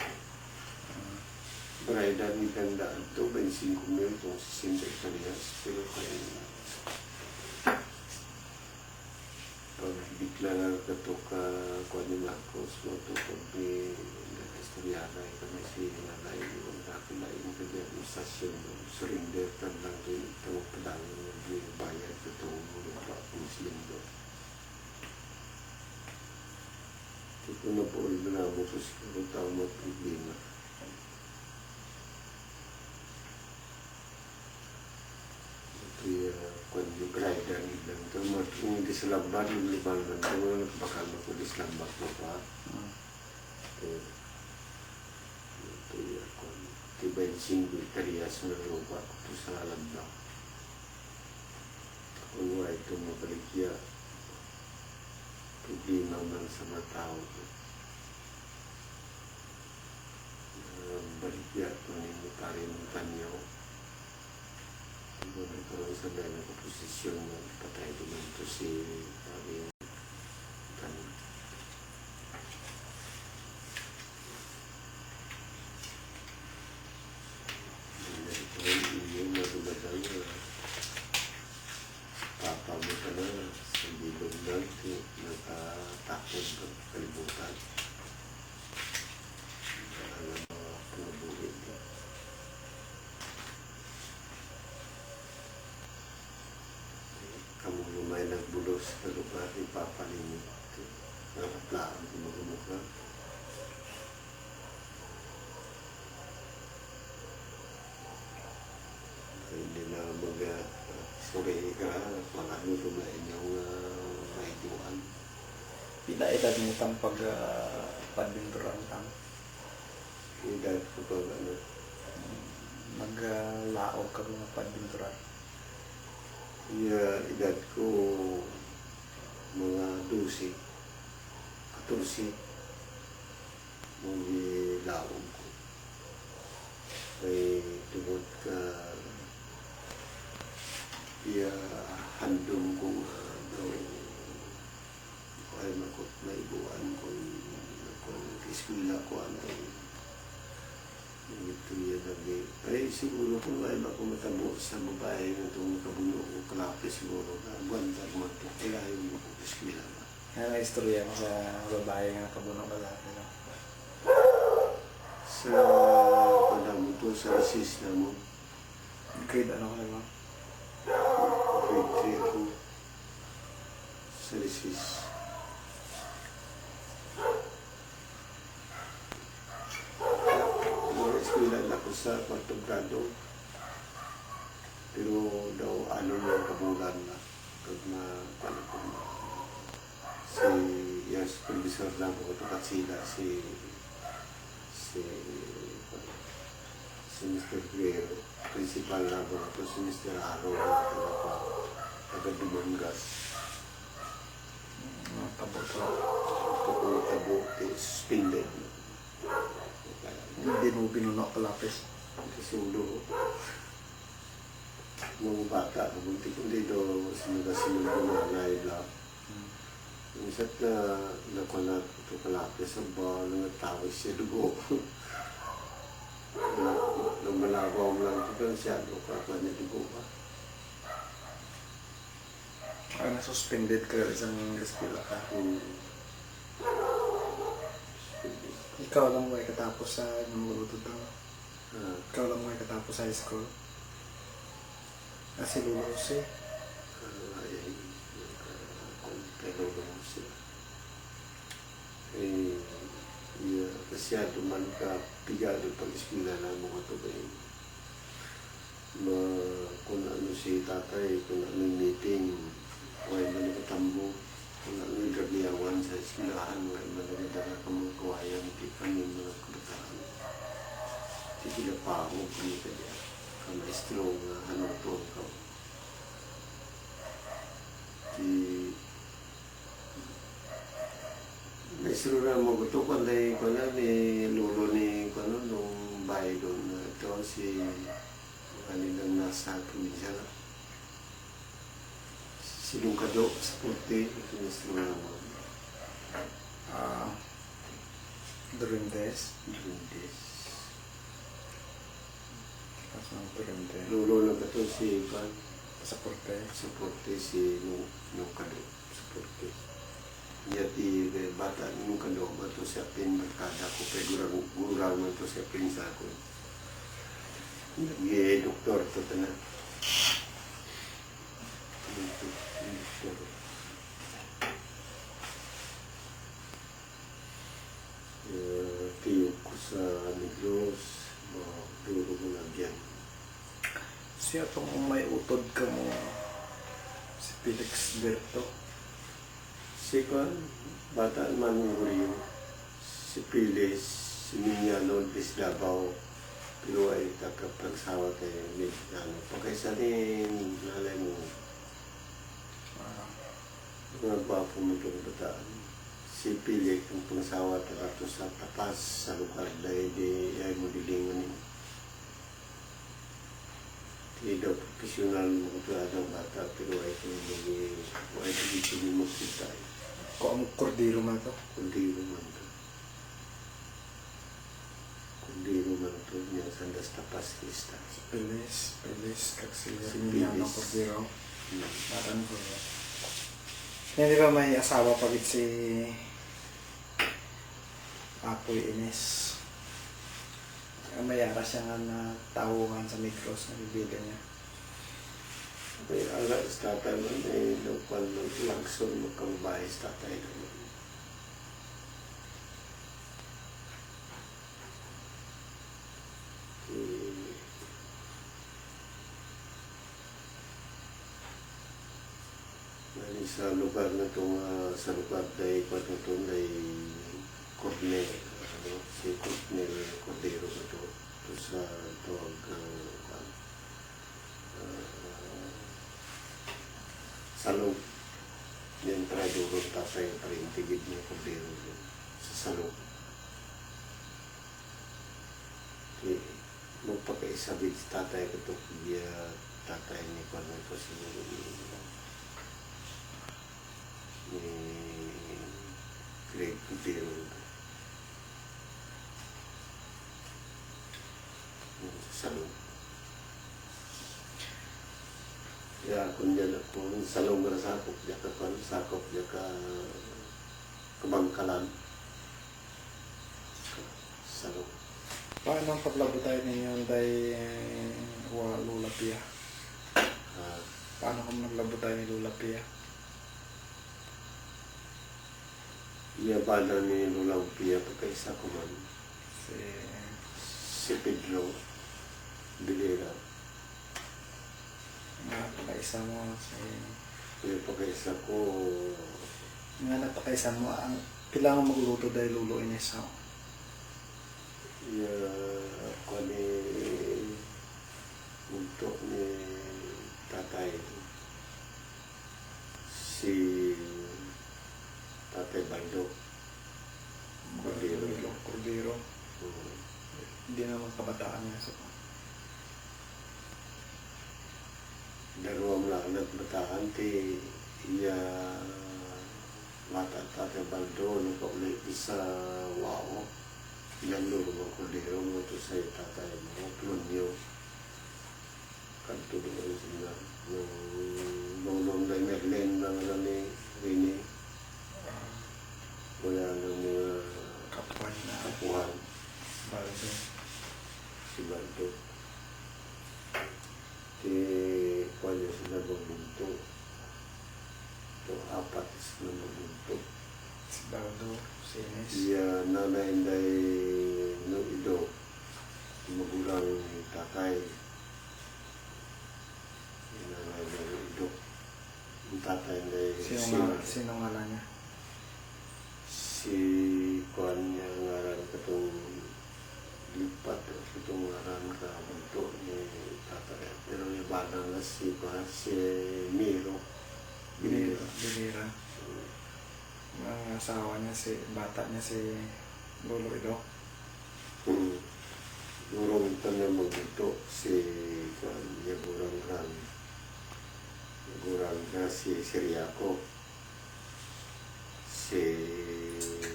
Braida ni tandaan to, 25,000 itong 60 hektaryas. Pero kaya pag declarar ka to ka kwan ni Marcos, mo to pag ni istoryana kami si nanay yung nakilain ka di administrasyon surrender ka lang din itong padang yung bayad itong lupa Muslim doon. Ito na po rin na mo sa siguro tao mo problema. Ito yung kwan yung grider nilang ito. Kung hindi sa lamban, yung liban lang ito, bakal mo kung di sa lamban mo pa. Ito yung kwan. Ito ba yung 5 hektaryas na lupa ito sa lamban. Kung wala ito mabaligya, problema man sa mga tao. Baligya ito ni Mutari Montanyaw. Ito nagkaroon sa dahil na posisyon na patay naman ito si Mutari Montanyaw. Ito yung iyo na dumadang papa mo ka na sa bilog lang nakatakot ka kalibutan. Alam mo, pinabuhin ka. Kamu lumay nagbulos sa lugar ni papa ninyo. Nakaplaan kung magumok ka. Hindi na mag-suri ka, mga ano lumain yung maiduan. Pila edad mo tang pag padbinturan tang Edad ko pag ano, maglaog ka mga padbinturan. edad ko mga 12, 14, nung ilaong ko. Ay tungod ka handong ko daw ay makot na ibuan ko iskwila ko ano ito yan lagi ay siguro kung ay ako matabo sa babae na itong kabuno ko kalapi siguro na buwantag magkakalahin mo kung iskwila ba Ano istorya mo sa babae nga nakabunong lalaki no? sa panahon to sa sis na mo Grade ano ka naman? grade 3 ako sa sis. Eskwela na ako sa 4th grado. Pero daw ano na kabulan na. Pag paano ko si supervisor na ako katukat sila si Mr. Guerrero. Principal na ako ito si Mr. Aro na taga Dumangas. Tabo to. Ito ko tabo, suspended. Hindi mo binunok kalapis. Kasi ulo mga bata, kabunti kundi do sinunod na naibla. Yung isa't na nakulat ito kalapis sa ba, nangatawag siya dugo. Nung malabaw lang ito siya, nukakwa niya dugo ba? Ay, suspended ka isang eskwela ka. Ikaw lang mo ay katapos sa namulutod na. Ikaw lang mo ay katapos sa high school. Kasi lulus eh. Pero lang siya. Masyado man ka pigado pag-eskwela na mga ito ba yun. Kung ano si tatay, kung ano yung meeting, huwag man nakatambo. Kung ano yung gabiyawan sa eskwelahan, huwag man nakadara ka mga kawayan, di kami mga kabataan. Di sila pa ako, kami ka diya. Ka maestro nga ano ito ka. Di Sinistro na magutukan dahil ko na ni lulo ni ko na nung bahay doon. Ito si kanilang nasa probinsya na. Si Lungkado sa Puti, sinistro na mo. Durindes. Dundes. Kasama Durindes. Lulo na ito si Ivan. Pasaporte. Sa Puti si Lungkado sa Puti. Yati bata nung kando bato siya pin barkada ko pe gurang man to siya pin sa ko. Ye doktor to tana. Tiyo ko sa Negros, duro ko lagyan. Siya itong may utod ka mo. Si Felix Berto. Si Kwan, bata man yung si Pilis, si Minyano, Bis Davao, pero ay takapagsawa kayo, pagkaisa rin, nalay mo, mga gwapo mo itong bataan. Si Pilis, yung pangsawa, takato sa tapas, sa lugar, dahil di ay mo dilingan niyo. Hindi daw profesional mo ito ang bata, pero ay ito mo kita. Kung ang kordero man to. Kundiro man to niya sandas tapas kista. Pelis, kaksiya. Si Minyan ng Pelis. kordero. Matan ko. Hindi ba may asawa pagit si Apoy Ines? Mayara siya nga na tawuhan sa Negros na bibili niya. May ala sa tatay mo, may lokal mo, langson mo kang bahay sa tatay mo. Sa lugar na itong, sa lugar dahil ko itong ay Cornel, si Cornel Cordero ito sa tuwag salog. Yan para durong tatay para intigid niya Cordero sa salog. Magpakaisabit sa tatay ko ito kaya tatay ni Cornel ito siguro ni Greg Cordero sa salog. Ya, kung dyan ako, salong na sakop, dyan ka pan, sakop, dyan ka kabangkalan. Salong. Paano ang paglabutay ninyo dahil Lula Pia? Paano kung naglabutay ni Lula Pia? Iya bala ni Lulang Pia, pagkaisa ko man. Si Pedro Bilera. Nga napakaisa mo Iya pagkaisa ko, nga napakaisa mo ang kailangan magluto dahil Lulo Ines ako. iya ako ni untuk ni tatay. Si Tatay Baldo. Cordero. Hindi naman kabataan niya. So. Dalawang lang nagbataan ti iya mata Tatay Baldo nagpaulit sa wao. Ilang luro mga Cordero mo ito sa tatay mo. Plunyo. Kanto doon sila. Nung na Merlin lang na ni Rini. Wala ng mga kapuhan. Baldo. Si Baldo. Pwede sila magbunto. Ito, apat sila magbunto. Si Baldo, si Ines. Iya nanay inday no ido. Magulang ni tatay. Nanay no ido. Ang tatay inday Sino ngalan niya? si Kwan niya ngaran katong lipat itong ngaran ka bunto ni tatay. Pero iba na si Kwan, si Miro. Bilira. asawa niya, si bata niya, si Lolo Ido. Durong tanah magito si Yagurang si Siriako.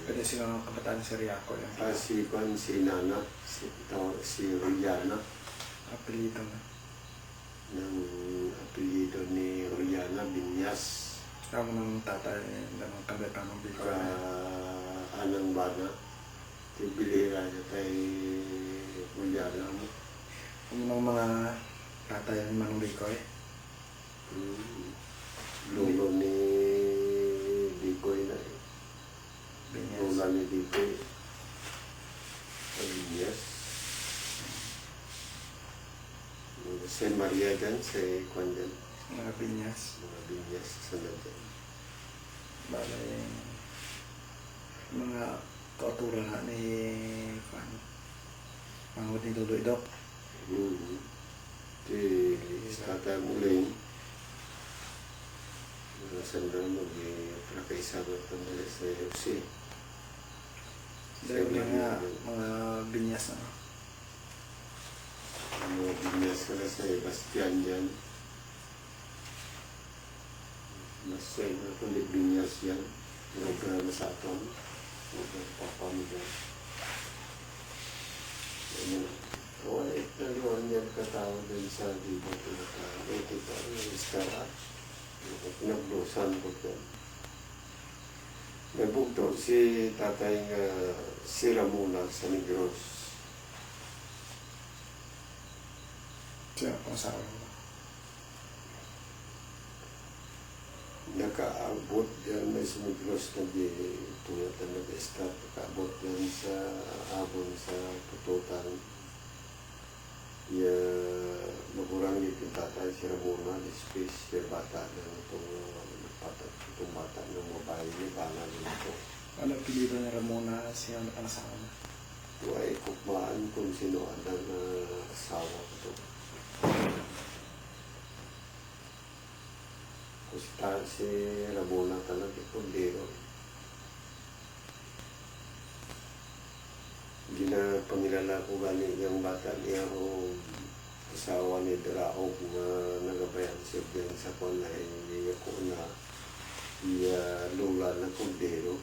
Pwede sila ng kabataan si Riaco yan. Si Nana, si Riana. Apelido na. Ng apelido ni Riana Binyas. Tama ng tatay ng kabataan ng Bicol. Anang bana. Tibilira niya kay Riana mo. Yung mga tatay ni Manong Bicol. Lolo ni Bikoy na eh. Binyas. Lola ni Bikoy. Binyas. Si Maria dyan, si Kwan dyan. Mga Binyas. Mga Binyas sa dyan. Bale, mga kauturan na ni Mangot ni Lolo Ido. Si Tatay Muling. Sandal mag-prakaisa ng pamilya sa UFC. Dahil nga mga Binyas na. Mga Binyas ka na sa Bastian dyan. Masay na kulit Binyas yan. Programa sa aton. Papa mo dyan. Kawait na luwan yan katawag din sa Dibo. Ito pa rin, Istara. Pinaglusan ko dyan. Nagbugto si tatay nga si Ramona sa Negros. Siya pang asawa mo. Nakaabot yan may sa Negros na di tuyatan nag-start. Nakaabot yan sa abon sa Pututan. Magurang yung tatay si Ramona, space yung bata na itong bata ng mobile ni Bana nito. Ano apelido ni Ramona siya na pang asawa mo? Ito ay kukmaan kung sino ang asawa ko ito. Kung si Ramona talaga ipundero. Hindi na pangilala ko gani yung bata niya o asawa ni Draog na nagabayan siya din sa kwan na hindi ko na lula na kundero.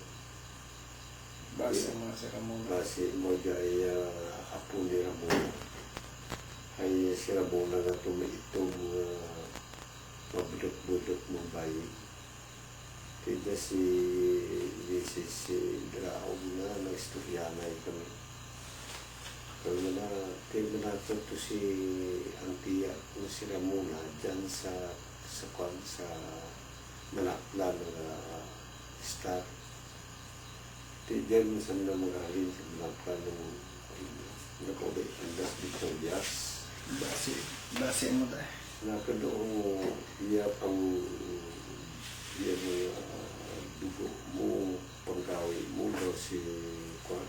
Base mo si Ramona. Base mo ay apo ni Ramona. Ay si Ramona na tumaitong mabudot-budot mong bayi. Kaya si Draog na nag-istoryanay kami. Kaya na ito si Antia kung si Ramona dyan sa Manakla ng star. Diyan mo sa mga magaling sa Manakla ng nakaulit ang Das Victorias. Base mo tayo. Nakadoong iya pang iya mo dugo mo pangkawi mo daw si Kwan.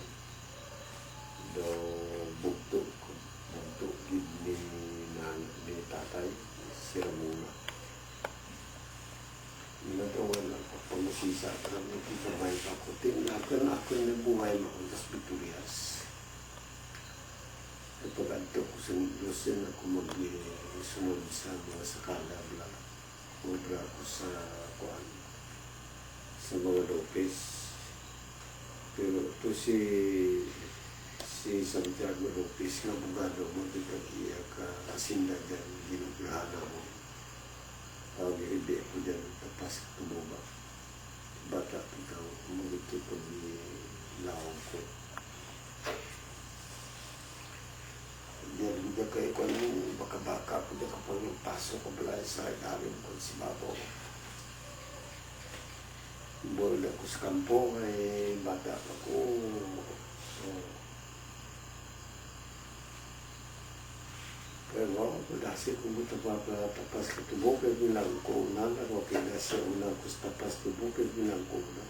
Daw bugto gid ni tatay si Ramona. Nagawa lang ako pamusisa para magkikabay ako. Tingnan ako na buhay mo ang Das Victorias. Kapag adto ko sa Negros yan ako mag-sunod sa mga sakala bla. Mudra ako sa Kuan sa mga Lopez. Pero ito si Santiago Lopez na abogado mo dito ka asinda dyan ginugrahana mo. Giribi ako dyan tapas tumuba. Bata ikaw kumagito pag laong ko. Diyan ka ikaw baka-baka ko dyan kapag yung pasok ko balay sa ilalim ko si Babo. Borol ako sa kampo ay bata ako. Pero dasi ko mo tapas ko tubo pero bilang ko na ako kinasya una ko sa tapas tubo pero bilang ko na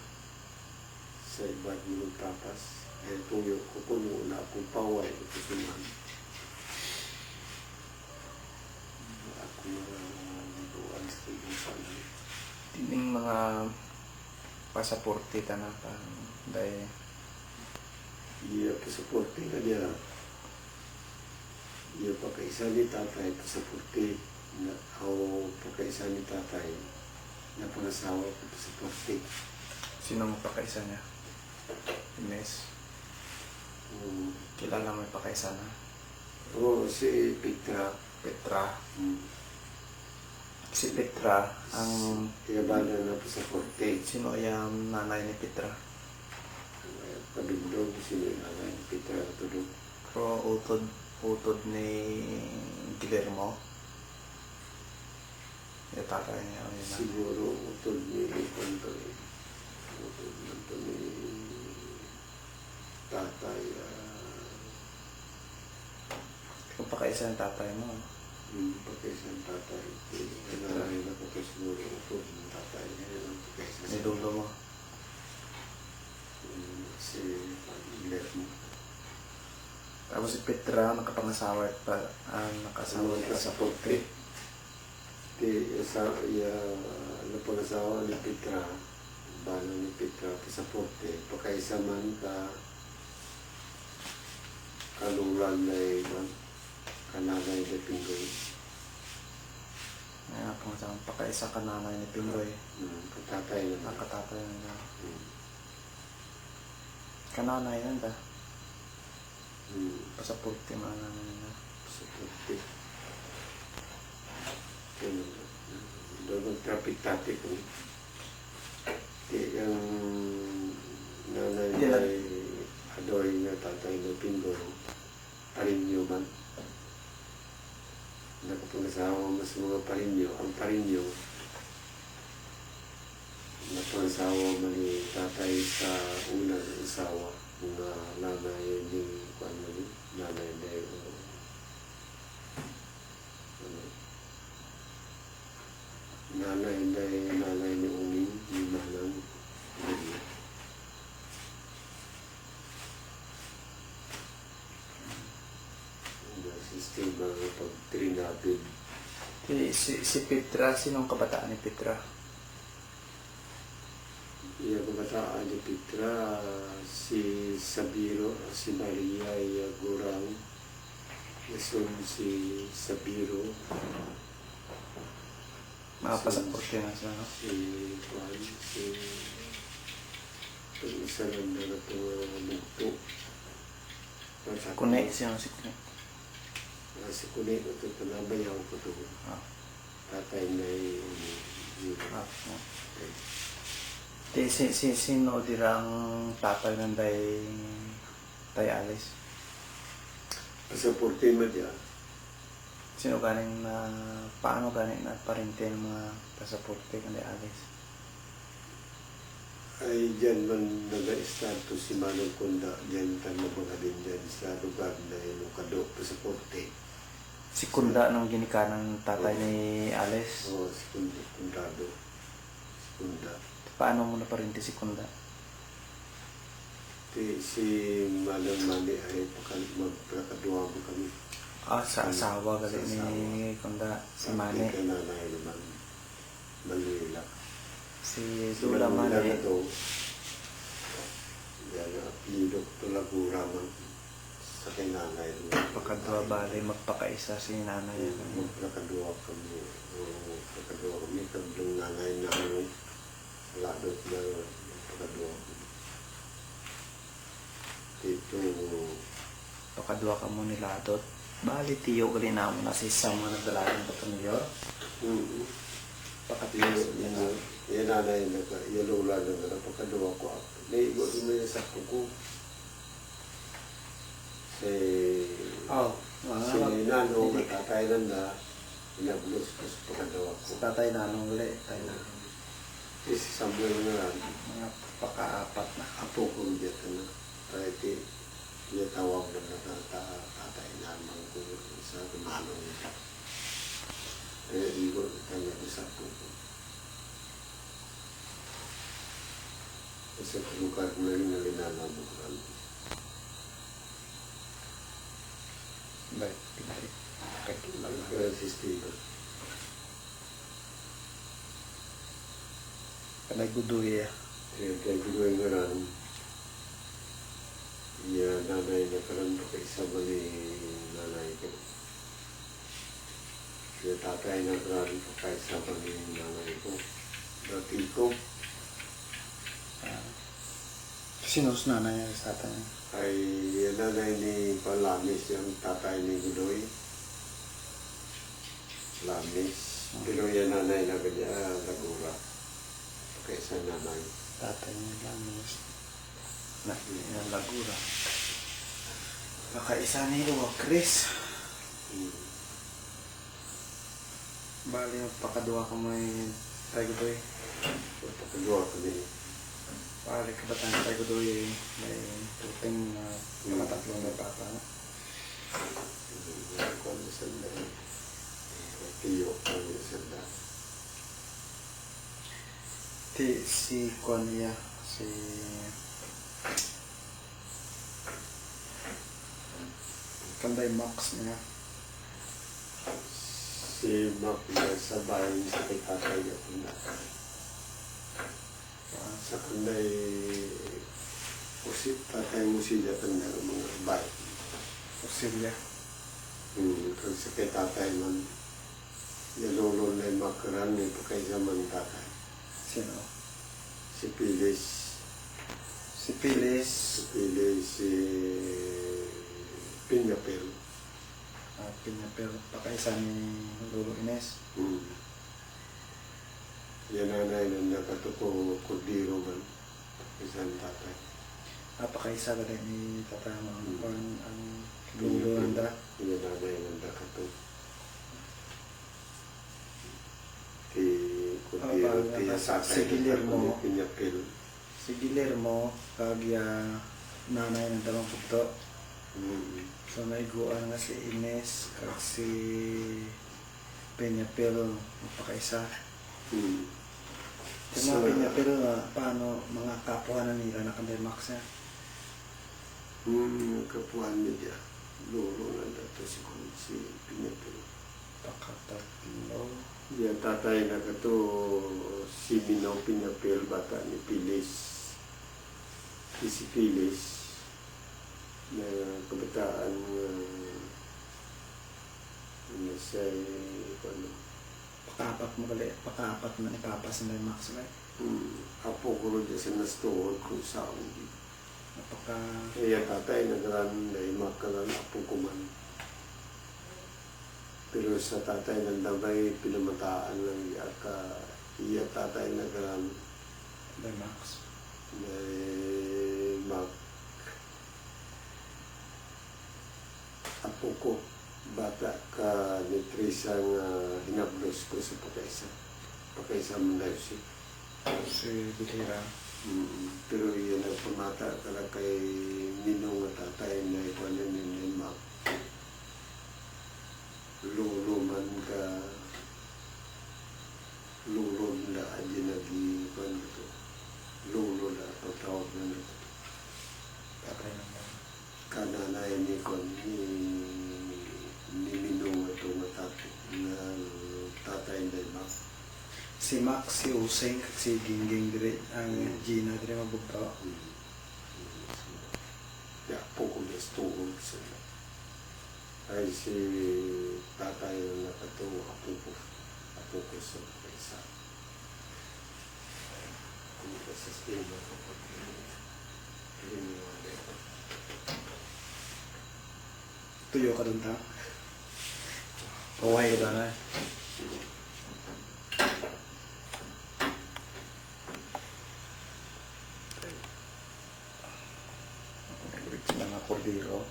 sa iba't mo tapas ay tuyo ko puno na akong paway ito suman ako na doon sa ibang sana Tining mga pasaporte tanang dahil Iya pasaporte ka niya. Iya pagkaisa ni tatay pasaporte na o pagkaisa ni tatay na pangasawa ko pasaporte. sino mo pakaisa niya? Ines. Kilala mo yung pakaisa na? O si Petra. Petra. Hmm. Si Petra, ang Iyabana na pasaporte. sino yung nanay ni Petra? Padugdog sino yung nanay ni Petra tudog. Pero utod ni Guillermo. Yung tatay niya. Yun na. Siguro utod ni Likonto eh. Utod nito ni tatay. Kung pakaisa ng tatay mo. Pagkaisa ng tatay. Nanay na ko to siguro utod ng tatay niya. Pagkaisa Ni dulo mo. si Guillermo. Tapos si Petra, nakapangasawa at nakasawa ni pasaporte. Napangasawa ni Petra, bala ni Petra, pasaporte, pagkaisa man kalulan na kananay na Pinggoy. Ngayon, pangasawa, pakaisa ka nanay ni Pingoy. Katatay na Nakatatay na. Kananay yan ba? Pasaporte mananay na. Pasaporte. Doon traffic traffic ko. Ang nanay ay adoy na tatay na Pinggoy. Parinyo man. Nakapangasawa mas mga parinyo. Ang parinyo napangasawa man ni tatay sa unang asawa. Mga nanay ni nanay na nanay ni Uning, ni Manang Maria. Ang sistema ng pag-trinapid. Si Petra, sinong kabataan ni Petra? Iya kabataan ni Petra, si Sabiro, si Maria Gurang, Yason si Sabiro, Mga pasaporte na siya, no? si Juan, si isa lang na ito mugto. Kune, siya si Kune. Si Kune, ito nabayaw ko ito. Ah. Tatay na Sino dirang tatay ng tay Alice? pasaporte mo diya. Sino galing na, paano galing na parente ng mga pasaporte ng tay Alice? Ay dyan man nag-status si Manong Kunda, dyan ka mga din dyan sa lugar na yung kado pasaporte. Si Kunda nung ginikanan ng tatay ni Alice. Oo, si Kundado. Si Kunda. Paano mo na parente si Kunda? Si Manong Mani ay magpakaduwa mo kami. Sa asawa gali ni Kunda, si Mane. Ang nanay naman, Manila. Si Dula Mane. Na ito, yan ang apelido Tulagura man sa kay nanay. Pagkadwa bali, magpakaisa si nanay. Magpakaduwa kami. Magpakaduwa kami. Kandong nanay namin. Ladot na magpakaduwa kami. Dito, Pagkadwa ka mo ni Ladot. Bali, tiyo gali na mo na si Sam na nagdalagan pa ito niyo. Pakatiyo yan na. yan nanay na ka, yan lula na ka, napakaduwa ko ako. Naigo din na sa kuko. Si Nano, matatay na inablos ko sa pagkadawa ko. Si tatay nanong gali. Si Samuel na lang, Mga paka-apat na. apo ko dito na. Kaya tawag na tatay naman ko sa manong. Kaya igo kanya sa apo ko. Sa lugar na rin na linalamukan. Baik, pinari. Kaya si Steven. Kanay guduya. Kaya ko yung ngaran, iya nanay na karan pa kay sama ni nanay ko. Kaya tatay na karan pa kay sama ni nanay ko. Dati ko Sinus na yan sa atin. ay nanay ni Palamis, yung tatay ni Gudoy. Lamis. Pero yan nanay na kanya Lagura. Kaysa nanay. Tatay niya lang yung Lagura. Kakaisa ni Iwa Chris. Bali magpakadua ka may tayo doy. Pagkagawa ko din. Bali kabatan tayo doy may tuting na kamatatlo na papa. Ako ang sanda. Tiyo ang sanda. Si Kwan niya, si Kanday Max niya. Si Mac na sa bahay sa kay tatay ako na. Sa kanday usip tatay mo siya kanda ng mga bahay. Auxilia. Kasi sa kay tatay man, yalolo na yung makaran may pakaisaman tatay. Sino? Si Pilis. Si Pilis. Si Pilis, si Pinyapel. Pinapel pakaisa ni Lolo Ines. Yan nanay na nakatuko kudiro man. Isang tatay. Pakaisa ka rin ni Tatama ang Lolo Nanda. Yan nanay na nakato. Ti kudiro, ti asakay si Guillermo. ni Pinyapel. Si Guillermo, kagya nanay ng dalawang pugto. So naiguan nga si Ines, kag si Peñapel, pakaisa. Yung mga Peñapel, paano mga kapwa na nila na Kanday Max niya? Kapuan niya. Lolo na dato si Pinyapel. Pakatatlo. Yan tatay na kato si Minaw Pinyapel, bata ni Pilis. Si Pilis na kabataan na sa ano, Pakapat mo gali, pakapat na ipapas na yung Max gali. apo ko rin sa nastuhod kung saan. Napaka... Kaya tatay nagran na imakalan apo ko man. Pero sa tatay ng dabay pinamataan lang iya tatay nagran Kanday Max. na mak apo ko bata ka ni Teresa nga hinablos ko sa pakaisa man daw siya. Si Bihira. Pero yun ang pamata ka lang kay Ninong nga tatay na ikaw ni Mak. Lolo man ka lolo na adyan nag-iwan ito. Lolo na pagtawag na ito. Tatay naman. Kananay ni kon ni Ninong ito na tatay na Mak. Si Max, si Useng, si Gingging dire, ang Gina dire mabugto. Ya, po ko nastuhod sila. Ay si tatay na nakatuwa apo ko sa isa. Kung sa sistema ko pag iniwala ito. Tuyo ka dun ta. Kaway ka na. Mga kordero.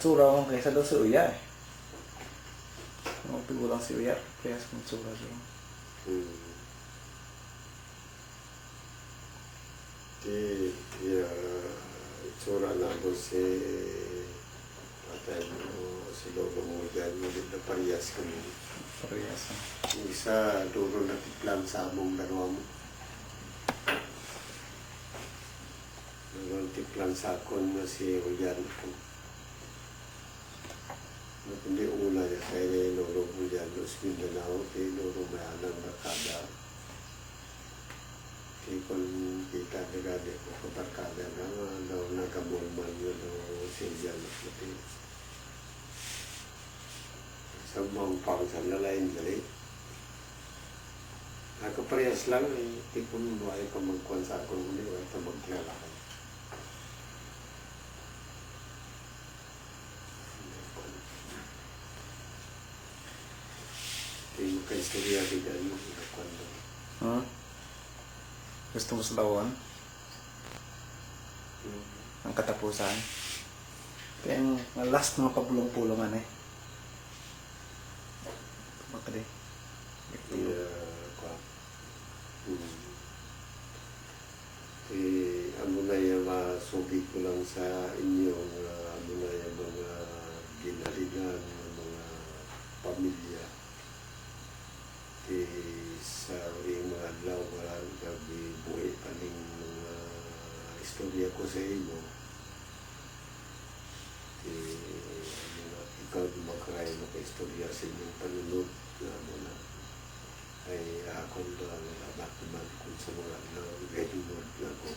Tsura ko kaysa daw si Uya eh. Mga lang si Uya, kaya sa mga tsura doon. Itsura na ko si patay mo, si Lolo mo dyan, ulit na parehas kami. Parehas. Yung isa, duro na tiplan sa among dalawa mo. Tiplan sa akon na si Julian ko. Hindi una niya kaya Lolo Julian, Los Mindanao, kay Lolo Mayanang Nakada. pang-pang sa nalain dali. Nakaparehas lang eh, tipong buhay pa magkuhan sa akong hindi, wala ito maglalakay. Tingin ka istorya di dali, nakakuhan doon. Hmm? Gusto mo sa lawan? Ang katapusan? Kaya yung last mga pabulong-pulungan eh. Bakit eh? Ano na yung masugi ko lang sa inyong ano na yung mga ginalingan ng mga pamilya. Sa ring mga adlaw wala gabi buhay aning mga istorya ko sa inyo. Ikaw makakaya maka-istorya sa inyong panunod na ano na ay ako lang nabakuman kung sa mga nag-edunod na ko.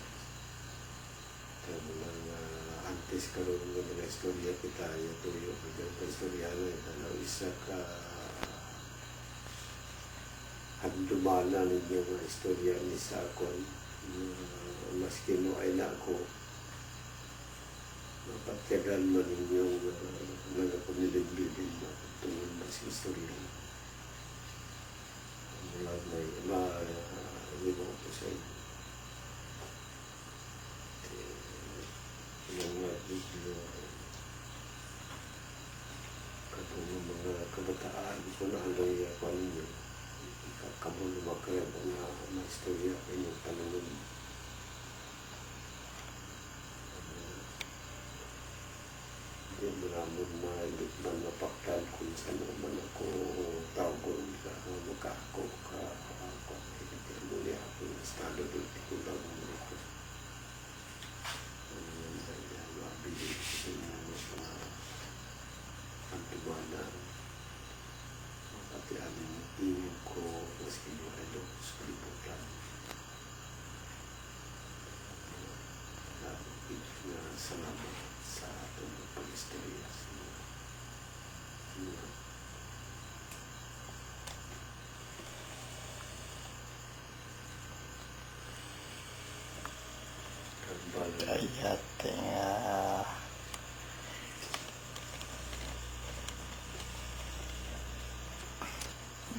Kaya mga antes karoon ng mga istorya kita, tuyo ka istorya na ito, isa ka handumana ninyo mga istorya ni sa akon. Maski mo ay na ako, mapatyagan mo ninyong nagapamilin-bilin na tungkol na sa istorya. Wala may ma-iwan ko sa inyo. Yung mga video, katong mga kabataan ko na hanggang ako ninyo, ikakamu lumakaya mga istorya inyong tanungan. Hindi mo naman malikman mapaktal kung saan naman ako tawgon ka, makako ka, muli ako yung estado doon, ikulang mo ako. Mabili ko yung mga antubanan, pati aming ingin ko, maski mo ay doon sa liputan. Salamat sa atong pag-istorya sa inyo. Kayate nga.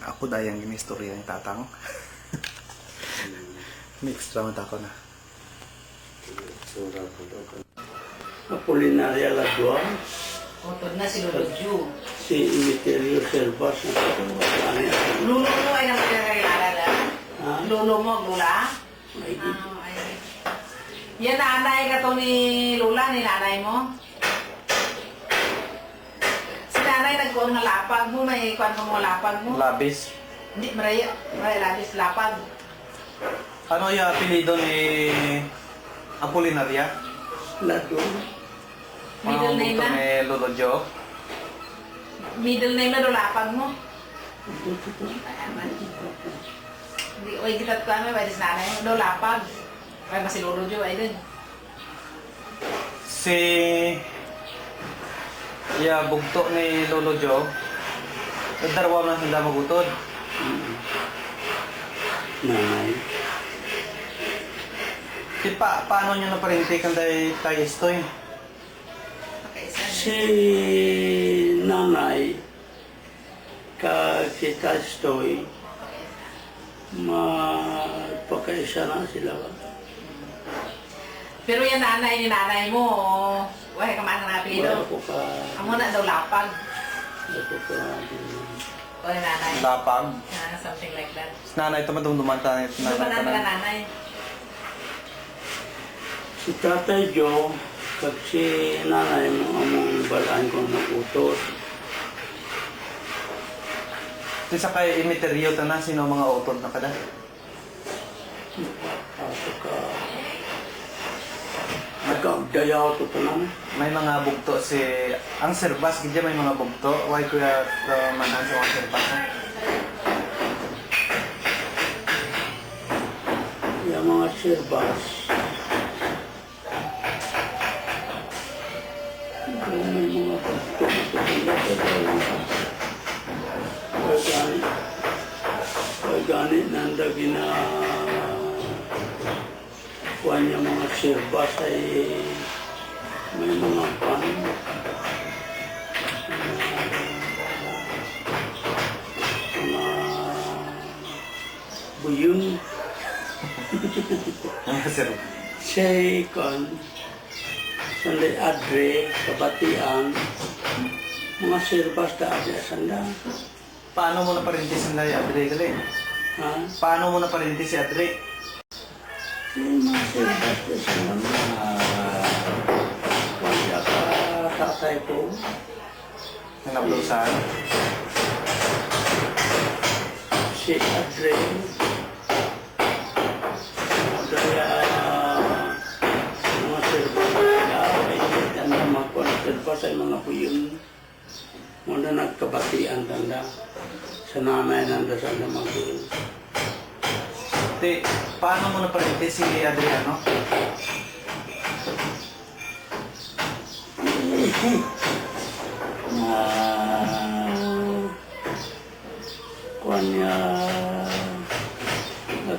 Ako dayang ginistorya ng tatang. Mix lang ako na. Sura ko daw ka. Apolinaria Ladua, Utod na si Lolo Ju. si Imiterio Servas na katuwasaan niya. Lolo mo ay nakakilala na? Ha? Lolo mo, Lula? Ay, Ay. Yan nanay ka to ni Lula, ni nanay mo? Si nanay nagkuhan ng lapag mo, may kuhan mo lapag mo? Labis. Hindi, maraya labis lapag. Ano yung apelido ni Apolinaria? Ladua. Middle name na? Ni Lolo Jo. Middle name na do lapag mo? Hindi, oy, gitat ko ano, pwede si nanay mo, do lapag. Kaya ba si Lolo Jo, ay din. Si bugto ni Lolo Jo. Darawa na sila magutod. Nanay. Paano nyo naparintikan tayo istoy? Si nanay, kita stoy, magpakaisa na sila. Pero yan nanay ni nanay mo, wala ka man ang apelido. Wala ko ka, Amo na daw lapag. wala ko ka, O yung nanay. Lapag. Something like that. Nanay, tumadumduman tayo. Ano ba natin na nanay? si Tatay Joe, kag si nanay mo among balaan ko ng utos. Sa kay imiterio ta na, sino mga utod na kada? Ako ka, nagkagdayaw to pa naman. May mga bugto si... Ang Servas, gidya may mga bugto. Why kuya manan sa mga Servas? Yung mga Servas, may mga pagtutunan na gani nanda gina kuha niya mga sirbas ay may mga pan mga buyon Sir. siya kan sanday adre kabatian mga sirbas da adre sanda Paano mo na parintis ang Adre gali? ha Paano mo na parintis si Adre? mga sirbas da sanda kaya ka tatay ko Nanaplusan? si adre kaya mga sirbas da ay tanda mga sirbas ay mga buyon muna nagkabatian tanda sa nanay nanda sa namagul. Te, paano mo na parintis si Adriano? Kuan niya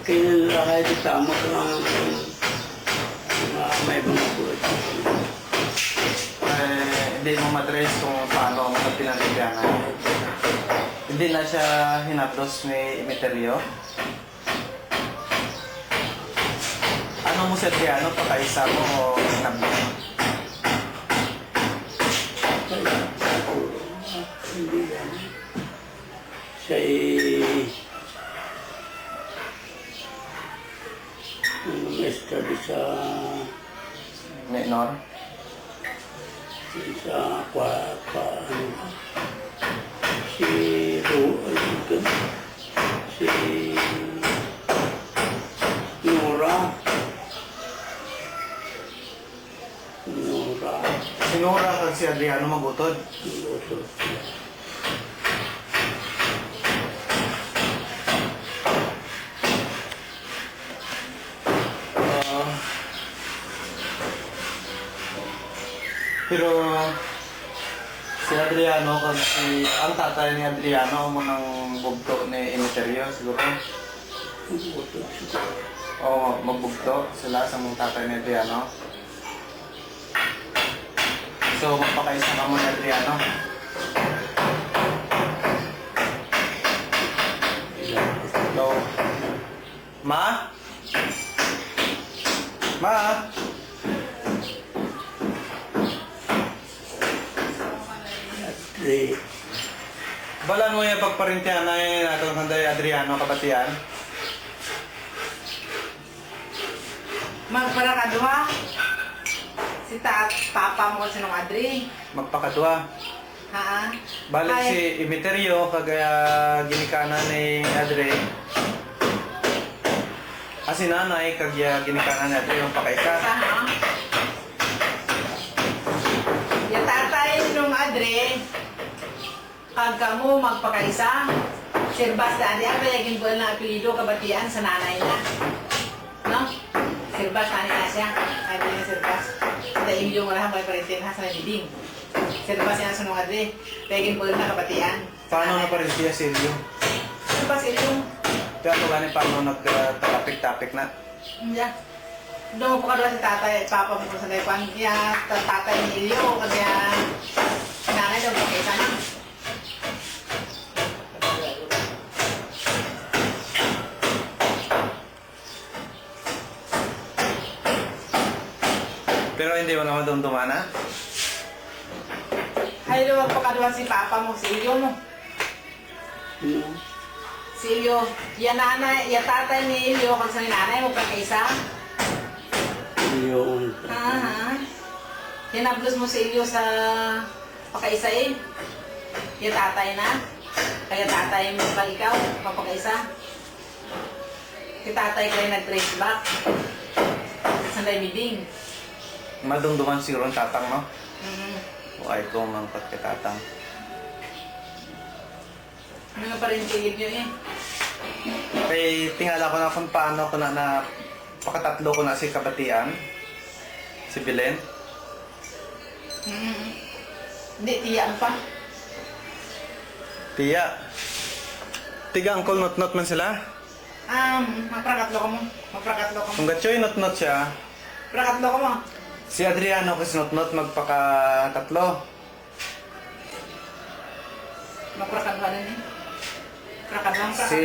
kinalahay di tama ko lang may mga buhay. Hindi mo matrace kung paano mo na pinantigyanan. Hindi na siya hinaplos ni Emeterio. Ano mo si Adriano? Pakaisa mo o sinablo mo? Hindi yan. Siya study sa Menor? ano si si Nora Sinura kag si Adriano magutod. Pero si Adriano kasi ang tatay ni Adriano mo nang bugto ni Emeterio siguro. O magbugto sila sa mong tatay ni Adriano. So magpakaisa ka mo ni Adriano. Hello. Ma? Ma? Balan mo yung pagparintihan na yun atong kanday Adriano kabatian. Magpara ka duha. Si papa mo sinong Adri. Magpakadwa. Ha? Balik Ay. si Emeterio kagaya ginikanan ni Adre. Si nanay kagaya ginikanan ni Adre yung pakaisa. Sa ha? Yung tatay nung Adre, pagka mo magpakaisa, sirbas dati ang kayagin ko na apelido kabatian sa nanay na. No? Sirbas tani na siya. Ay, hindi na sirbas. Dahil yung wala kang parintin ha sa nabibing. Sirbas yan sa nung Adre. Kayagin ko na kabatian. Paano na pa rin siya Silvio? Sirbas yung Kaya ito gani paano nagtapik-tapik na? yeah. Doon po ka doon si tatay, papa mo sa Taiwan. Kaya tatay ni Ilyo, kaya nanay daw po kaisa na. Pero hindi mo naman dumdumana? Ay, doon po ka doon si papa mo, si Ilyo mo. Si Ilyo, yan nanay, yan tatay ni Ilyo, kung sa nanay mo kaisa. Yung Hinablos mo si Ilyo sa pakaisa eh. Yan tatay na. Kaya tatay mo pa ikaw, papakaisa. Si tatay ko yung nag-trace back. Sa Daimiding. Madumduman siguro ang tatang, no? Mm-hmm. O ay kung mangkot ka tatang. Ano pa rin tigid nyo eh. Kaya tingala ko na kung paano ko na pakatatlo ko na si Kabatian. Si Belen. Hindi, tiyaan pa. Tiya. Tiga angkol not man sila. Magprakatlo ko mo. Magprakatlo ko mo. Kung gatsoy not-not siya, Prakatlo ko mo. si Adriano kasi not-not magpakatlo. Magprakatlo na niya. Prakatlo ang Si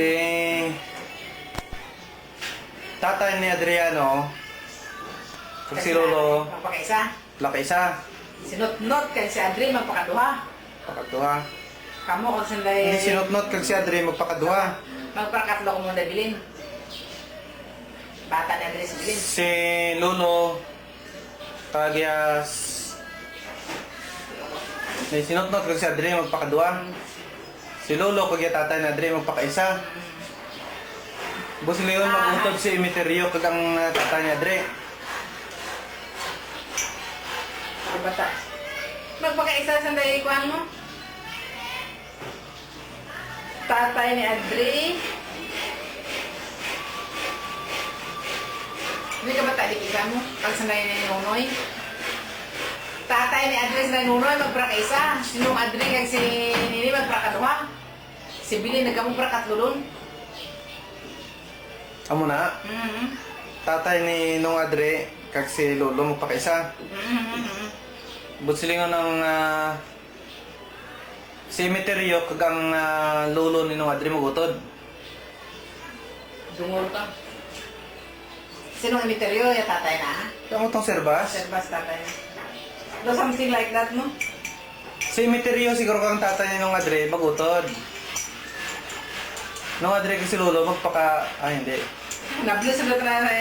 tatay ni Adriano, kag si Lolo, Magpakaisa. lakaisa, Sinot-not kay si Adri magpakaduha. pakatuha. Kamo kung sanday... Hindi si not-not kag si Adri magpakaduha. Magprakatlo ko muna bilin. Bata ni Adri si bilin. Si Lolo, kagyas, si not-not kag si Adri magpakaduha. Si Lolo kagya tatay ni Adri magpakaisa. Bus Leon magutod si Imiterio kag ang tatay ni Adri. Bata. Magpakaisa sanday ikuan mo. Tatay ni Adri. Hindi ka ba tadi kita mo? Pag sanday ni Nunoy. Tatay ni Adri sanday Nunoy magpakaisa. Sinong Adri kag si Nini magpakaduha. Si Billy nagkamong prakatlo dun. Amo na, tatay ni Nong Adri kag si Lolo magpakaisa. But silingon ng si Imiterio kag ang Lolo ni Nong Adri magutod. Dungol ka. Sinong imiteryo? Ya tatay na? Kamo tong serbas? Serbas tatay. Do something like that, no? Si Imiterio siguro kang tatay ni Nong Adri magutod. Nong Adri kag si Lolo hindi. Nablos sa lutra na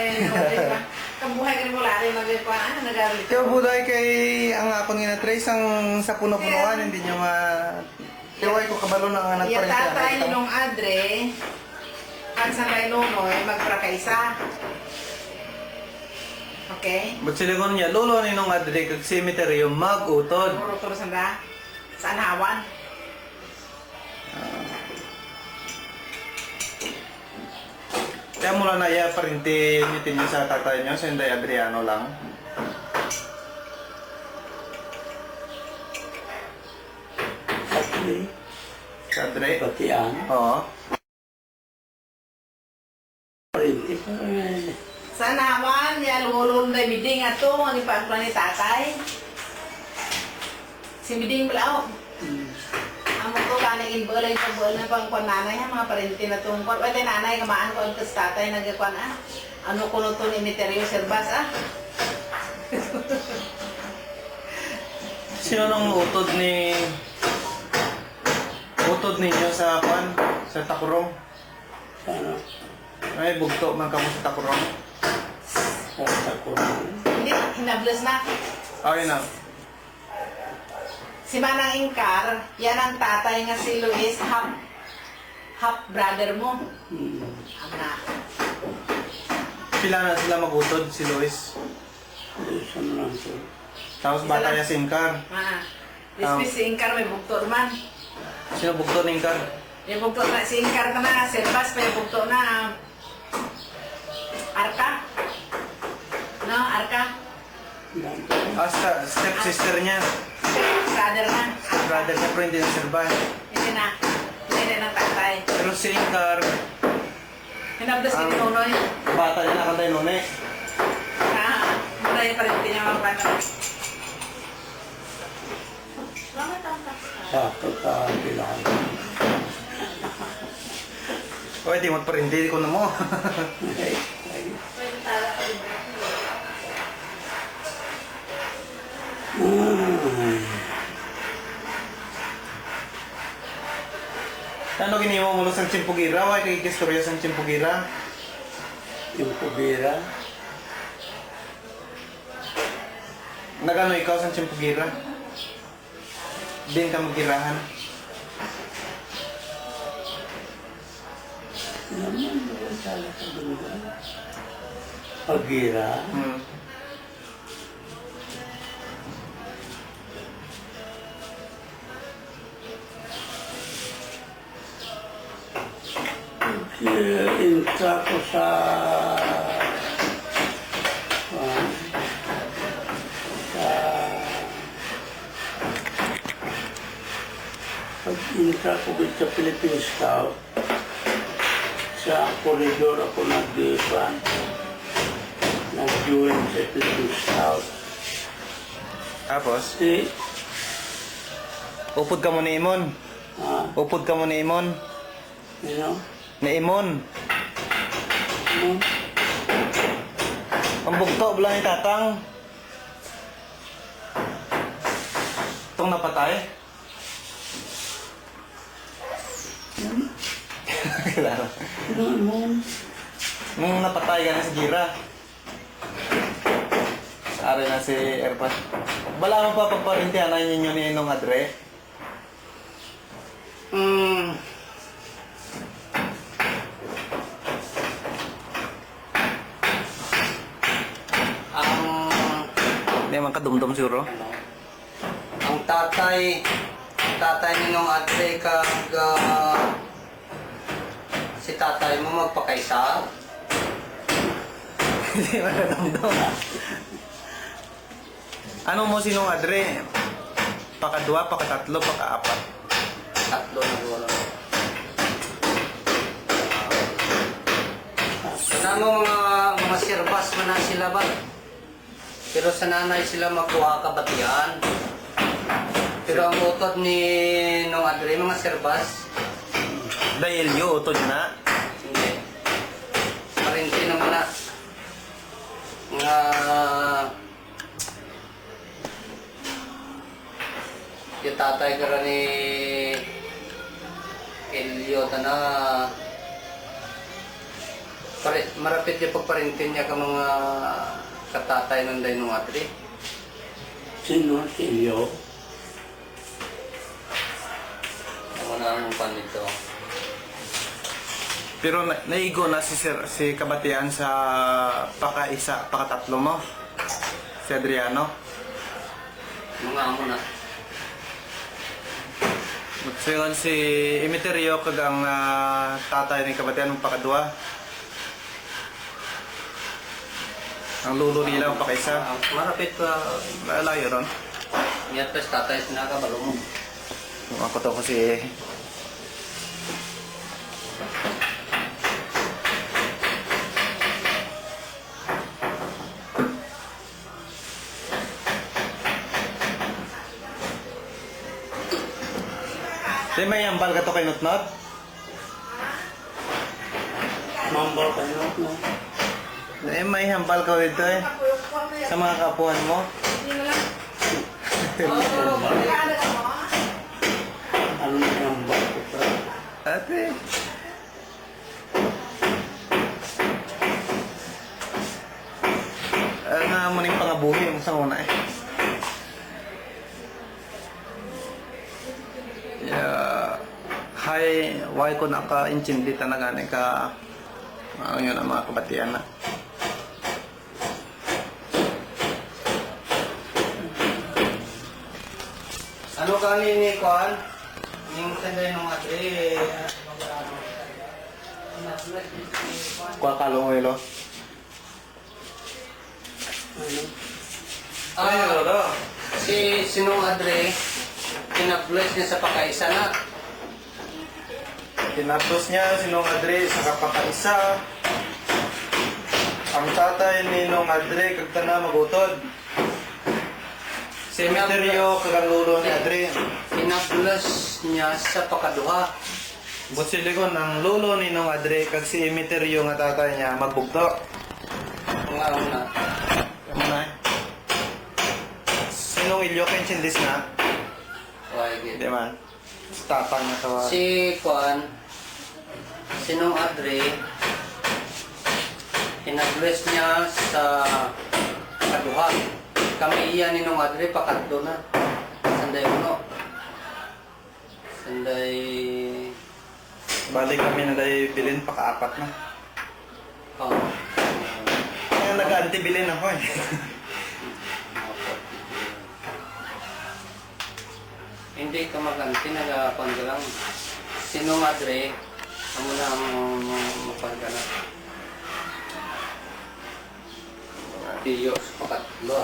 kabuhay ka rin mula rin mag-ikuan. Nagalit Kaya buday kay ang akon nga na-trace ang sa puno-punuan, hindi nyo Kaya ko kabalo ng anak Ya tatay ni Nong Adre, ang sanay Nunoy, magprakaisa. Okay? Ba't silingon niya, Lolo ni Nong Adri kag cemetery mag-utod. Turo-turo sanda. Sa anawan. Kaya mula na iya parinti nitin niyo sa tatay niyo, sa Inday Adriano lang. Actually, Sa Adri? batian. Oo. Parinti pa rin. Sa anawan, ya lulun na biding ato, ang ipagplan ni tatay. Si biding balaw. Amo ko kaning inbolay sa bol na pang nanay ha mga parinti na tungkol. Pwede nanay kamaan ko ang tatay nagkuan ah. Ano ko no to ni Imiterio Serbas ah. Sino nung utod ninyo sa kwan? Sa Takurong? Sana, Ay, bugto man kamo sa Takurong. sa kurang. Hindi, hinablos na. Okay na. Si Manang Ingkar, yan ang tatay nga si Luis, half brother mo. Ang na. Pila na sila magutod, si Luis. Isa na lang po. Tapos bata niya si Inkar. Luis si Ingkar may bugto man. Sino bugto ni Inkar? May bugto na si Ingkar ka na, Serbas may bugto na. Arka. No, Arka. Yan. Step-sister niya. Brother na. Brother niya pero hindi na serban. Hindi na. Hindi na ng tatay. Pero si Inkar, Hinablos ni Nunoy. bata niya nakantay noon eh. Muna yung parinti niya mga bata. Sakto sa bilang. O, di mo pa rin, hindi ko na mo. Okay. Ano giniwa mo sa Chimpugira? Why kay kistorya sa Chimpugira? Yung kubira. Nagano ikaw sa Chimpugira? Din ka magirahan? Naman doon sa dulo. Pagira. Intra ko sa pag-intra ko sa Philippine Scout sa koridor ako nag-ipan. Nag-join sa Philippine South. Tapos, Si, upod ka mo ni Imon. Upod ka mo ni Imon. you know, Ni Imon. no? Ang bugto, bilang ni Tatang. Itong napatay. Kilala. Ano? Nung napatay ka na si Gira. Ari na si Erpan. Bala mo pa pagparintihanan ninyo ni Inong Adre? Hindi man kadumdum siguro. Ang tatay ninong Adre kag si tatay mo magpakaisa. Hindi man kadumdum. Ano mo sinong Adre? Pakadua, pakatatlo, pakaapat. Tatlo na wala. Sana mo mga sirbas mo na sila ba? Pero sa nanay sila makuha kabatian. Pero ang utod ni nung Adre mga sirbas, Dahil yun, utod na. hindi. Marinti naman na. Nga yung tatay ka rin ni Elio na marapit yung pagparintin niya ka mga katatay ng Dainong Adre. Sino? Si Leo? Ako na ang panito. Pero naigo na si Kabatian sa pakaisa, pakatatlo mo. Si Adriano. Mga amo na. Magsayon si Imiterio kag ang tatay ni Kabatian ng pakadua. Ang lulo nila ang pakaisa. Marapit pa. Malayo ron. Niyat pa sa tatay sinakabalo mo. Ako to kasi Di may ambal ka to kay Nutnot? Mambal kayo, no? Di may hambal ka dito eh. Sa mga kapuhan mo. Ano na mambal ko pa? Ate. Nga mo ning pangabuhi mo sa una eh. Hay, why ko naka-intindi talaga ni ka ano yun ang mga kabatian na. Ano ka ni Kwan? Yung sanday nung Adre. Kuha kalong ilo. Ay, lolo. Si Sinong Adre, pinabless niya sa pakaisa na. Tinatos niya si Nong Adre sa kapakaisa. Ang tatay ni Nong Adre kagta na magutod. Si Emeterio kag ang lulo ni Adre. Pinabless niya sa pakaduha. Busilikon ang lulo ni Nong Adre kag si Emeterio nga tatay niya magbugto. Ang araw na. Kamu na. Sinong Ilyo kay Chindis na? Why, Di man. Tatang na tawa. Si Kwan, Sinong Adre, pinabless niya sa kaduha. Kami iyan ni Nong Adre, pakatlo na. Sanday uno. Sanday... Balik kami na dahil bilin pakaapat na. Oh. Kaya nag-anti-bilin ako eh. Hindi ka maganti, nag-apan ka lang. Sinong Adre, amo na ang mapan ka na. Tiyo, pakatlo.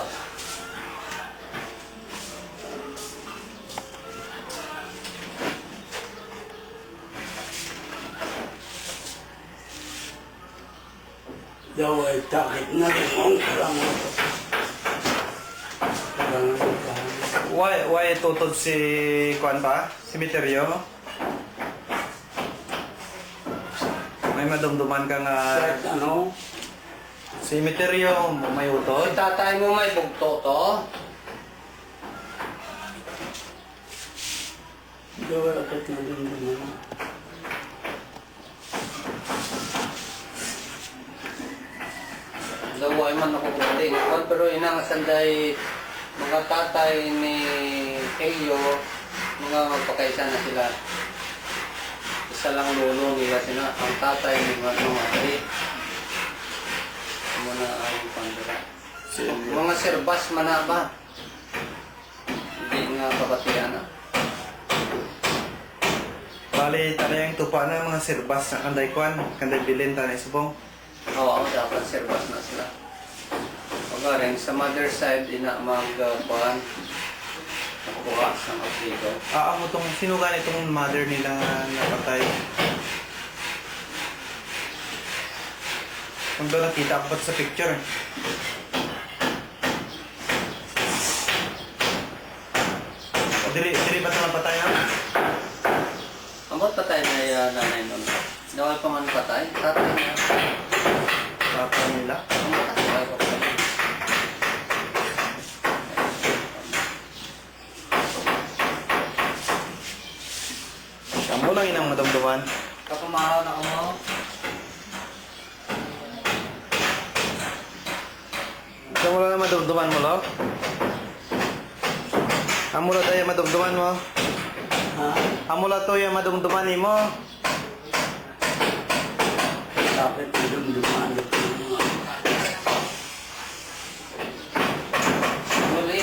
daw ay takit na rin ang kurang. Why tutod si Kuan ba? Cemeteryo? May madumduman ka nga Kahit ano, cemeteryo, may Si utod. tatay mo may bugto to. daw ay akit na rin naman. Laway man ako kumating. Pero inang sanday mga tatay ni Elio, mga magpakaisa na sila. Isa lang lolo nila sila. Ang tatay ni mga Adri. Muna ang pandira. Mga serbas man na ba? Hindi nga kabatian na. Bali, tanay yung tupa na mga sirbas na kanday Kuan, kanday bilin tanay subong. Oo, dapat serbas na sila. Pagaring sa mother side, ina magkuhan. Nakuha sa Afriko. Amo tong sino gan itong mother nila nga napatay. Kung doon nakita ko sa picture. Diri ba ito napatay ha? Ang ba't patay na yung nanay nun? Dawal pa man patay? Tatay na. Papa nila. Ang ba't patay ko pa? Amo lang inang madamdaman. Kapamahaw na mo. Amo lang na madamdaman mo lo? Amo lang tayo madamdaman mo? Ha? Amo lang to yung madamdaman mo? Takit na rin naman. Muli.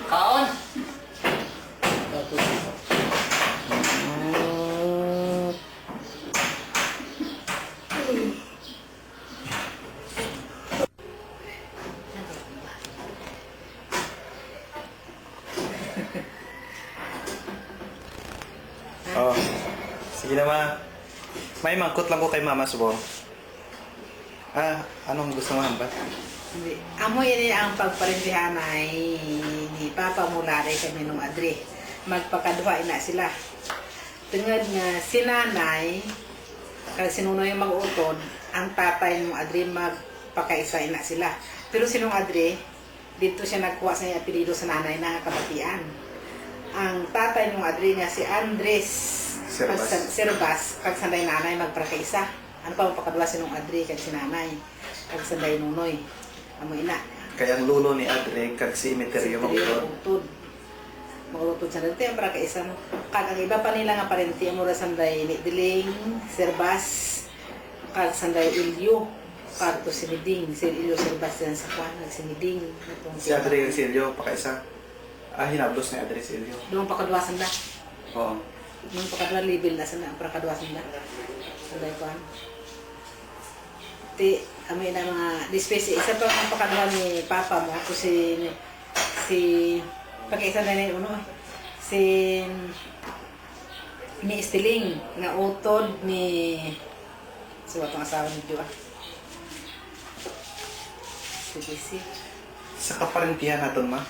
Kaon! Tapos, Oh. Sige na ma. May mangkot lang ko kay mama subo. Anong gusto mo hamba? Hindi. Amo ini ang pagparindihan ay ni Papa Mulare kami nung Adre. Magpakaduha ina sila. Tungod nga si nanay, kaya sinunoy yung mag-utod, ang tatay ng Adre magpakaisa ina sila. Pero sinong Adre, dito siya nagkuha sa apelido sa nanay na kabatian. Ang tatay ng Adre niya si Andres Serbas, kag sanday nanay magpakaisa. Ano pa ang pakadwa sinong Adre kag si nanay, kag sanday nunoy. Amo ina. Kaya ang lulo ni Adre kag si Emeterio magutod. Magutod sa dati, para kaisa mo. Kag ang iba pa nila nga parenti, amo ra sanday ni Diling, Serbas, kag sanday Ilyo, kag to si Miding, si Ilyo Serbas yan sa kwan, si Miding. Si Adre kag si Elio pakaisa. Hinablos ni Adre si Elio. Doon pakadwasan da. Oo. Doon pakadwa level na sana, para kadwasan da. Sanday kwan. Ti, kami na mga dispesi. Isa pa ang pakadwa ni Papa mo, ako si pag-isa na rin uno, si Estiling, na utod ni so itong asawa ni Joa. Si Sa kaparentihan naton ma.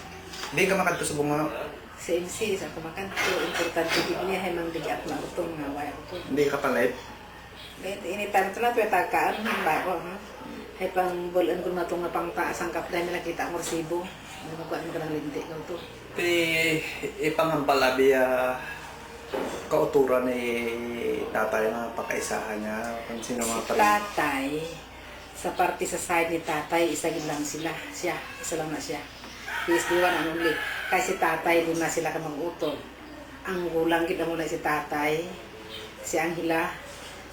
Di ka makadtusubong mo. si MC, sa kumakanto, importante din niya, hay mang digat na utong nga, wala utong. Hindi ka palit. Dahil initan ito na, tuwa takaan, ba ko, ha? Hay pang bulan ko na itong pang taas ang kapday na nakita ang resibo. Ano magkuhan mo ka ng linti ko ito. Ipangambalabi kauturan ni tatay na pakaisahan niya kung sino mga Si tatay, sa party sa side ni tatay, isa lang sila. Siya, isa lang na siya. PSD1 ang uli. Kaya si tatay, di na sila ka mag-utol. Ang gulang kita muna si tatay, si Angela,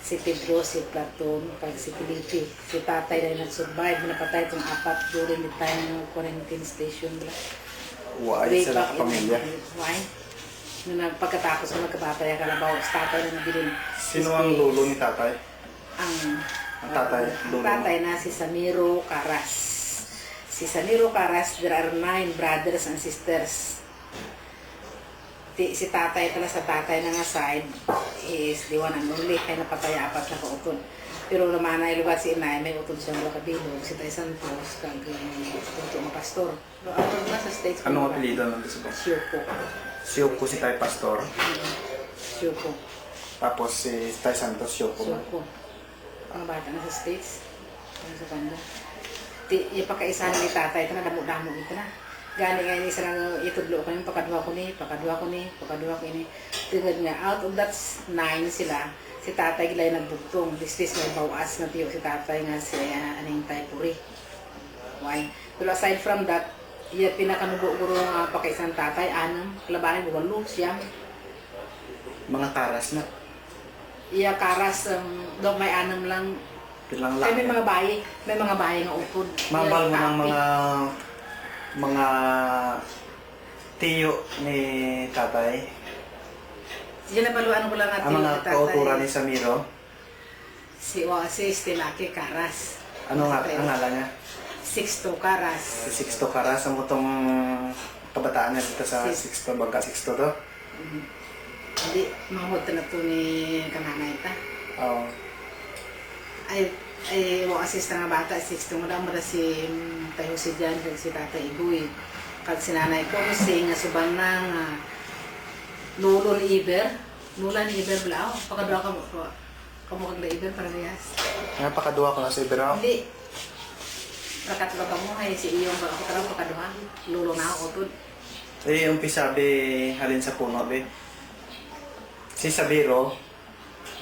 si Pedro, si Platon, kag si Felipe. Si tatay na nag-survive, napatay itong apat during the time ng quarantine station. Why sila back in kapamilya? Why? Nung pagkatapos ng magkabatay, kalabaw, si tatay na nabilin. Sino ang lulo ni tatay? Ang tatay, ang lulo. tatay na si Samiro Caras. Si Samiro Caras, there are 9 brothers and sisters. Si tatay pala sa tatay na nga side is the one and only, kaya napatay apat na kautod. Pero naman ay lugar si inay, may utod siyang Bakabilog, si Tay Santos, kag utod nga pastor. Pero out na sa States. Anong apelido ng gusto ko? Siyoko. Siyoko si Tay Pastor. Siyoko. Tapos si Tay Santos Siyoko. Siyoko. Ang bata na sa States. Ano sa banda. Ipakaisa ni tatay, ito na damo-damo ito na. Gani nga ini sarang itudlo ko yung pakadwa ko ni. Tingad nga, out of that 9 sila, si tatay gilay nagbugtong. This may bawas na tiyo si tatay nga si aning tay puri. Why? Pero aside from that, iya pinakanubo-guro nga pakaisang tatay, anam, kalabanin, 8 siyam. Mga taras na. Iya karas, daw may anam lang. Pilang Kaya may lang. mga bayi nga upod. Mabal mo ng mga tiyo ni tatay. Yan nabaluan ko lang Ang natin mga kauturan ni Samiro. Si Stilaki Karas. Ano nga ang ngalan niya? Sixto Karas. Si Sixto Caras. Ang utong kabataan niya dito sa Sixto. Baga Sixto to. Hindi, mahot na to ni kananay ta. Oo. Ay, assist nga bata, Sixto mo daw mo si Tayo si Jan, kag si Tata Iboy. Kag si nanay ko, si nga subang ng Lolo ni Iber. Lula ni Iber Blao. Pagkadwa ka mo kag na Iber para riyas. Napakaduwa ko na sa Ibero. Hindi. Rakatlo ka mo, ay si iyong ako talagang pagkaduha. Lolo na ako tod. Eh, umpisa be halin sa puno be. Si Sabiro,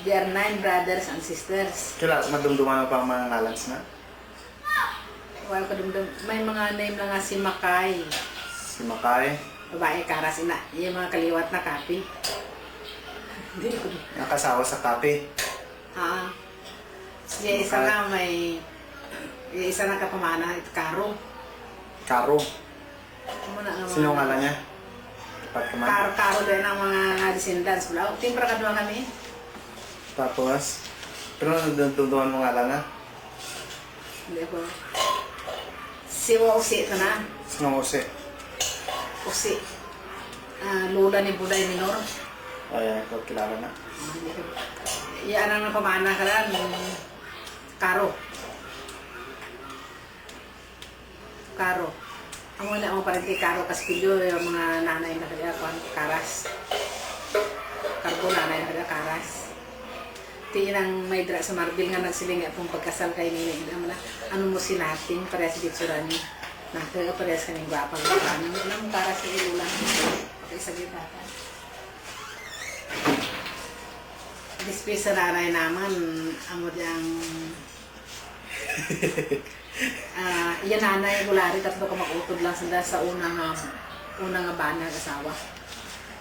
They are 9 brothers and sisters. kila madumduman pa ang mga ngalans na. Well, kadumdum, may mga name lang nga si Makay. Si Makay, Babae, Karas, ina. Yung mga kaliwat na kapi. Hindi ko. nakasawa sa kape. Yung isa nga may... Yung isa na kapamana, Karo. Karo. Ano na nga Sino ang ngalan niya? Dapat ka man. Karo din ang mga descendants. Wala. Timpra ka doon kami. Tapos, pero nadumduman mo ngalan na? Hindi ko. Si Usi ito na. Sino Jose? Usi. Lula ni Buday Minor. O yan, ikaw kilala na. Yan ang napamana ka lang. Karo. Karo. Ang muna ako parang kay Karo Castillo, yung mga nanay na kaya Karas. Karbo nanay na kaya Karas. Tiin ang may dra sa Marbil nga nagsiling atong pagkasal kay Nini. Ano mo sinating, parehas ditsuran niya. Nakaga parehas kaming gwapang ano lang para sa ilulang. Okay, sa gitata. Dispis sa nanay naman, amo diyang yan nanay gulari tatlo ka makutod lang sa unang banag asawa.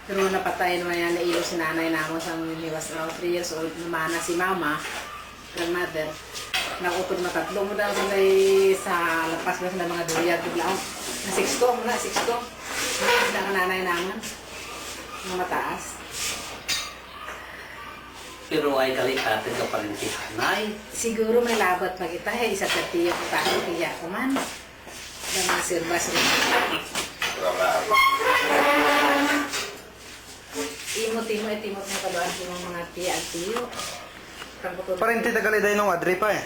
Pero napatay naman yan nailo si nanay naman sa he was 3 years old namana si mama grandmother nakutod na tatlo mo daw sila sa lapas mo sila mga duyag biglaon na 6 muna 6 sila ka nanay naman mga mataas. Pero ay kalikatin ka pa rin si Hanay. Siguro may labat pag ita, isa sa tiyo ko tayo, kaya ko man. Yung mga sirbas rin. Imot na kaluan ko ng mga tiya at tiyo. Parente tagaliday nung Adri pa eh.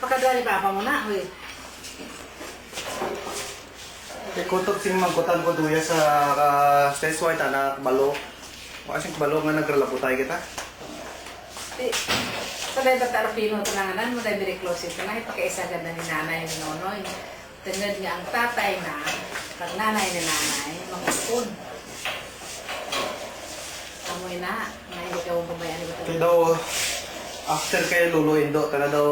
Pakadwa ni Papa mo na, huy. Kutok sing magkutan ko duya sa stage white anak balo. Kasing balo nga nagralabutay kita. Sa dahil tatarapino ito nanganan mo, dahil very close ito na, ipakaisa ganda ni nanay ni Nonoy. Tangad nga ang tatay na, kag nanay ni nanay, mangupon. Amoy na, hindi ka mong kumayan ni Kaya daw, after kay Lolo Indo, tala daw,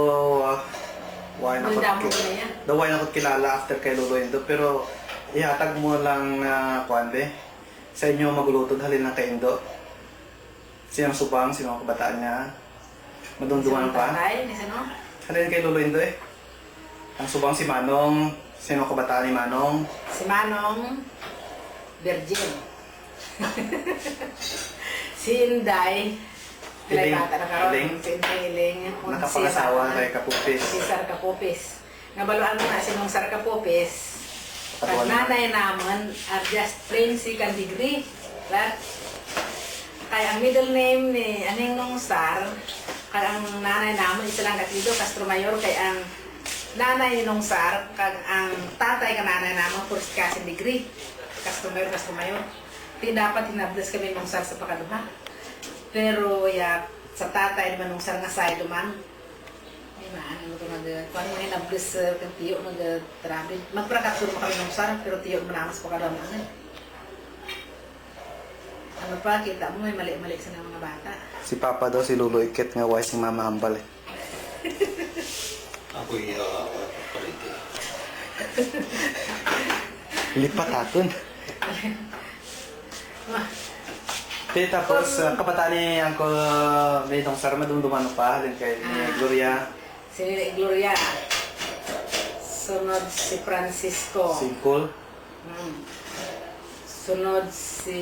why na Mandamo ko na yan. daw why na kilala after kay Lolo Indo, pero ihatag mo lang na kuwante. Sa inyo maglutod halin ng kay Indo. Sino ang subang, sino ang kabataan niya. Madungduman pa. Tatay, ni sino? Halin kay Lolo Indo eh. Ang subang si Manong, sino ang kabataan ni Manong. Si Manong, Virgin. Si Inday, Iling. bata na karoon. Iling. Si Inday Iling. Nakapangasawa kay Kapupis. Si Sar Kapupis. Nabaluan mo na sinong Sar Kapupis. Pag Katuan na. nanay naman are just plain second degree. Right? Kaya ang middle name ni Aning nung Sar, Kaya ang nanay namin, isa lang katido, Castro Mayor, kaya ang nanay nung Sar, kag ang tatay ka nanay namin, first cousin degree. Castro Mayor. Di dapat hinables kami nung Sar sa pakaduha. Pero ya, sa tatay naman nung Sar nga side man, ay maan, ano ito kung mo hinables kang tiyo, mag-travel. Magprakapsuro mo kami nung Sar, pero tiyo mo naman sa pakaduha namin. Ano pa, kita mo, may mali-mali sa mga bata. Si Papa daw, si Lolo Ikit nga wise si Mama Ambal eh. Ako'y parito. Lipat aton. Okay, tapos kabataan ni Uncle Benong Sar, madumduman pa, halin kay ni Gloria, Si Nina Gloria. Sunod si Francisco. si Cole, Sunod si...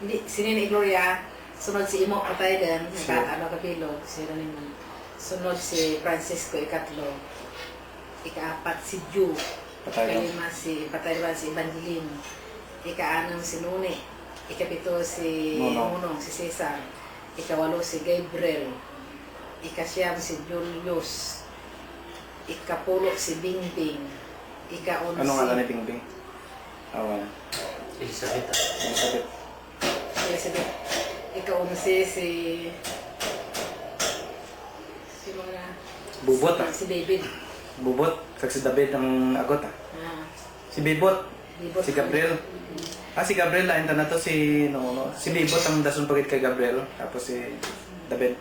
hindi, si Nina Gloria. Sunod si Imo patay din. Nagkatalo kapilog. Sino naman. Sunod si Francisco, ikatlo. Ika-apat si Ju. Patay din. Ikalima si Evangeline. Ika-anam si Nune. Ika-pito si Nunong. Nunong, si Cesar. Ika-walo si Gabriel. Ika-siyam si Julius. Ika-pulo si Bingbing. Ika-11. ano nga ni Bingbing? Awan. Elizabeth. Elizabeth. Elizabeth. Ika-11 si mga... Bubot ah. Si David. Bubot. Kag si David ang agot ah. Ah, Si Bibot. Bibot. Si Gabriel. Si Gabriel lain na to si Si Bibot ang dason pagit kay Gabriel. Tapos si David.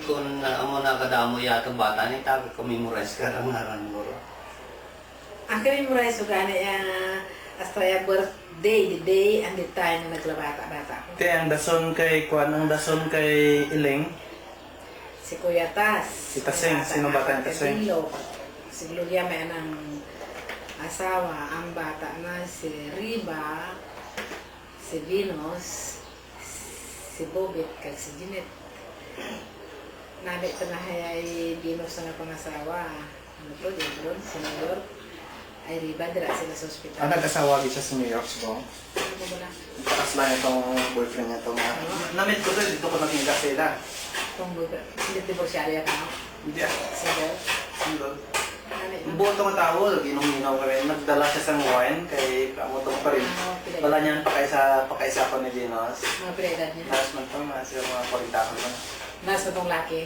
Kung amo na kadamo yata bata ni tabi ko memorize ka lang ngaran mo. Ang kami mo rin sugani hasta yung birthday, the day and the time na naglabata-bata ko. Te ang dason kay Kwan, ang dason kay Iling. Si Kuya Tas. Si Taseng. Sino bata yung Taseng? Si Gloria may anang asawa. Ang bata na si Riba, si Venus, si Bobit, kag si Jeanette. Nabi ito na hayay Venus na pangasawa. Ano to, Debron, si New York. Ay Riba, dira sila sa ospital. Ang nag-asawa siya sa New York siguro. Ano mo na? Takas lang itong boyfriend niya itong... Namit ko to, dito ko naging sila. Kung hindi divorsyarya ka, no? Hindi ah. Single? Single. Ano yun? Buo itong tao, ginong-ginaw kami. Nagdala siya sa wine kay kamutong pa rin. Wala niyan pakaisa ko ni Dinos. Mga pinagdad niya. Nurse man ito, mga sila mga kwalitahan mo. Nasa itong laki.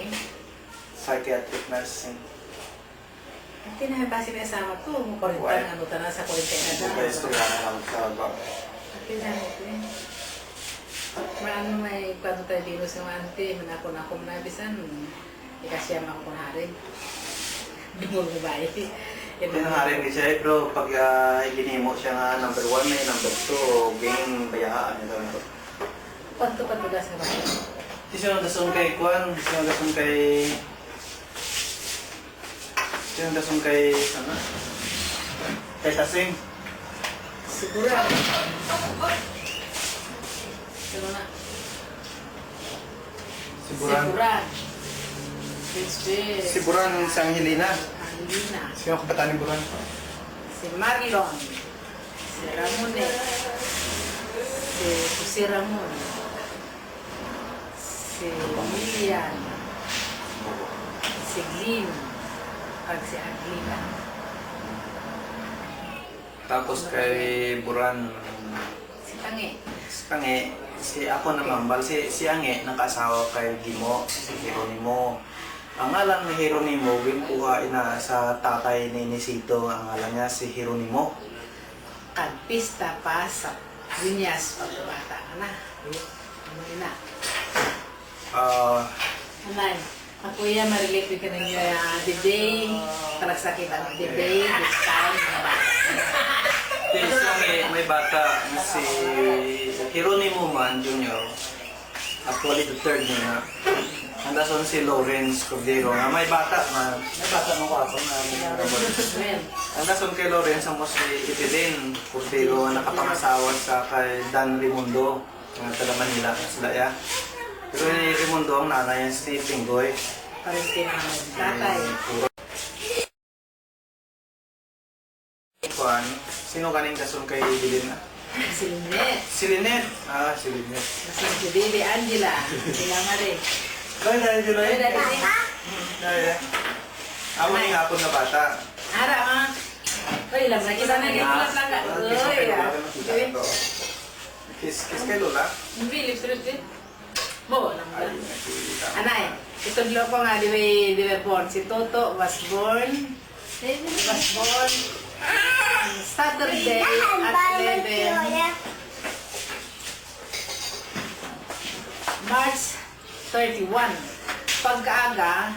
Psychiatric nursing. At tinahibasi na asawa ko. Mukurintan, ano ta na sa kurintan na Kaya istorya na lang sa bang. At tinahibasi ko Maano may kwento tayo dito sa ante, manako na akong nabisan. Ikasiyam ako kung harin. Bingol mo ba eh? Pinaharin siya pero pag ginimo siya nga number 1 may number 2 ging bayaan niya daw ito. Kwento pa tugas na ba? Di siya nagdason kay Kwan, di siya nagdason kay ano? Kay Tasing. Siguro. Sino na? Siguran. Siguran sa Angelina. Angelina. Sino ang kabataan ni Buran? Si Marlon. Si Ramone. Si Jose Ramon. Si Lilian. Si Glim. At si Angelina. Tapos kay Buran, Si Tangi. si ako naman, si Ange, nakasawa kay Gimo, si Hieronimo. Ang ngalan ni Hieronimo, ginkuha ina sa tatay ni Nisito, ang ngalan niya si Hieronimo. Kagpista pa sa Vinyas pagkabata ka na. Ano ina? Anay, ako yan ma-relate ka ninyo the day, para sa kita the day, this time, Si Ange, may bata na si Hieronimo man, Junior. Actually, the third niya na. Andason si Lawrence Cordero nga may bata man. May bata mo ko ako na Amen. Andason kay Lawrence ang mo si Itilin Cordero na nakapangasawa sa kay Dan Raimundo nga taga Manila sila ya. Pero ni Raimundo ang nanay si Pinggoy. Pares kinaman. Tatay. Kuan, sino kaning dason kay Bilin? Si Lynette. Si Lynette. Si Lynette. Nasa si Baby Angela. Sila nga rin. Dahil, July. Ay, dali. Dahil. Ako yung hapon na bata. Ara, ma. Uy, lang na kita na gitulat lang ka. Uy, ah. Kiss kay Lola. Hindi, lip-trip din. Bo, lang ba? Ay, nakikita. Anay, itudlo ko nga di ba born. Si Toto was born Saturday at 11 March 31. Pagkaaga,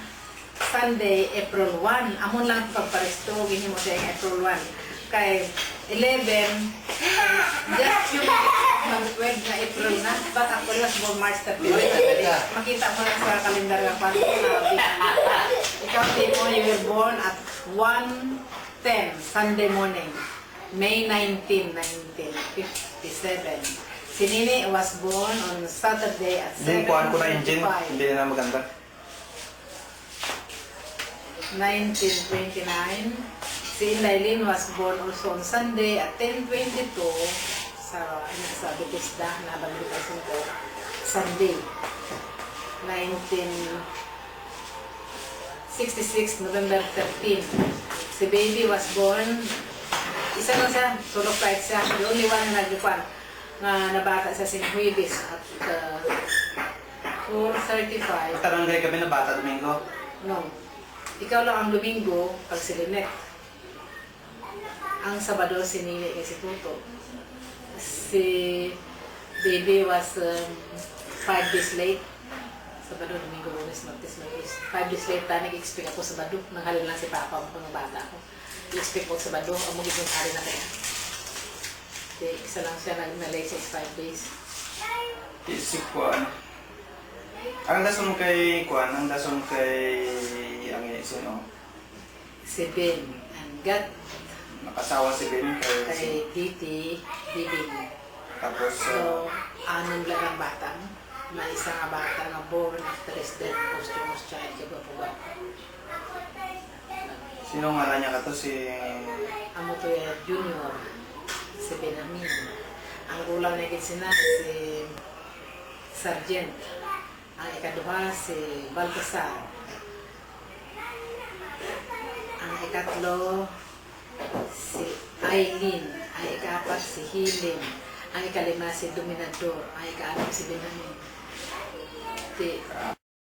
Sunday, April 1. Amon lang pagparesto, gini mo siya yung April 1. Kay 11, just yung mag-wed na April na, but actually was born March 31. Makita mo lang sa kalendar nga pa. Ikaw, Timo, you were born at 1:10 Sunday morning, May 19, 1957. Si Nini was born on Saturday at Din, kuhaan ko na engine. 7:25. Hindi na maganda. 1929. Si Indaylin was born also on Sunday at 10:22 sa Bethesda na Bangladesh ko. Sunday. 1966, November 13. Si Baby was born, isa lang siya, solo flight siya. The only one na naglupan na nabata sa Sinhuibis at 4:35. Tarangay kami na bata Domingo. No. Ikaw lang ang Domingo pag si Lynette. Ang Sabado si Nini kay si Tuto. Si Baby was 5 days late. Sabado, Domingo, Lunes, Martes, Martes. 5 days late ta nag-expect ako Sabado. Nanghalin lang si Papa mo kung bata ako. I-expect ko Sabado. Ang magiging hari na kaya. Isa lang siya na-late sa 5 days. Isip ko ano. Ang dason kay Kuan, ang dason kay ang sino? Si Ben and God Nakasawa si Ben kay kay Titi, Bibing. tapos So, anong lang ang bata mo? Na isa nga bata nga born after his death, posthumous child, kaya po ba? sino nga niya kato si Amo to yung junior, si Benamin. Ang ulang na sina si Sergeant. Ang ikaduha si Baltasar. Ang ikatlo si Aileen. Ang ikapat si Hiling. Ang ikalima si Dominador. Ang ikaanim si Benamin.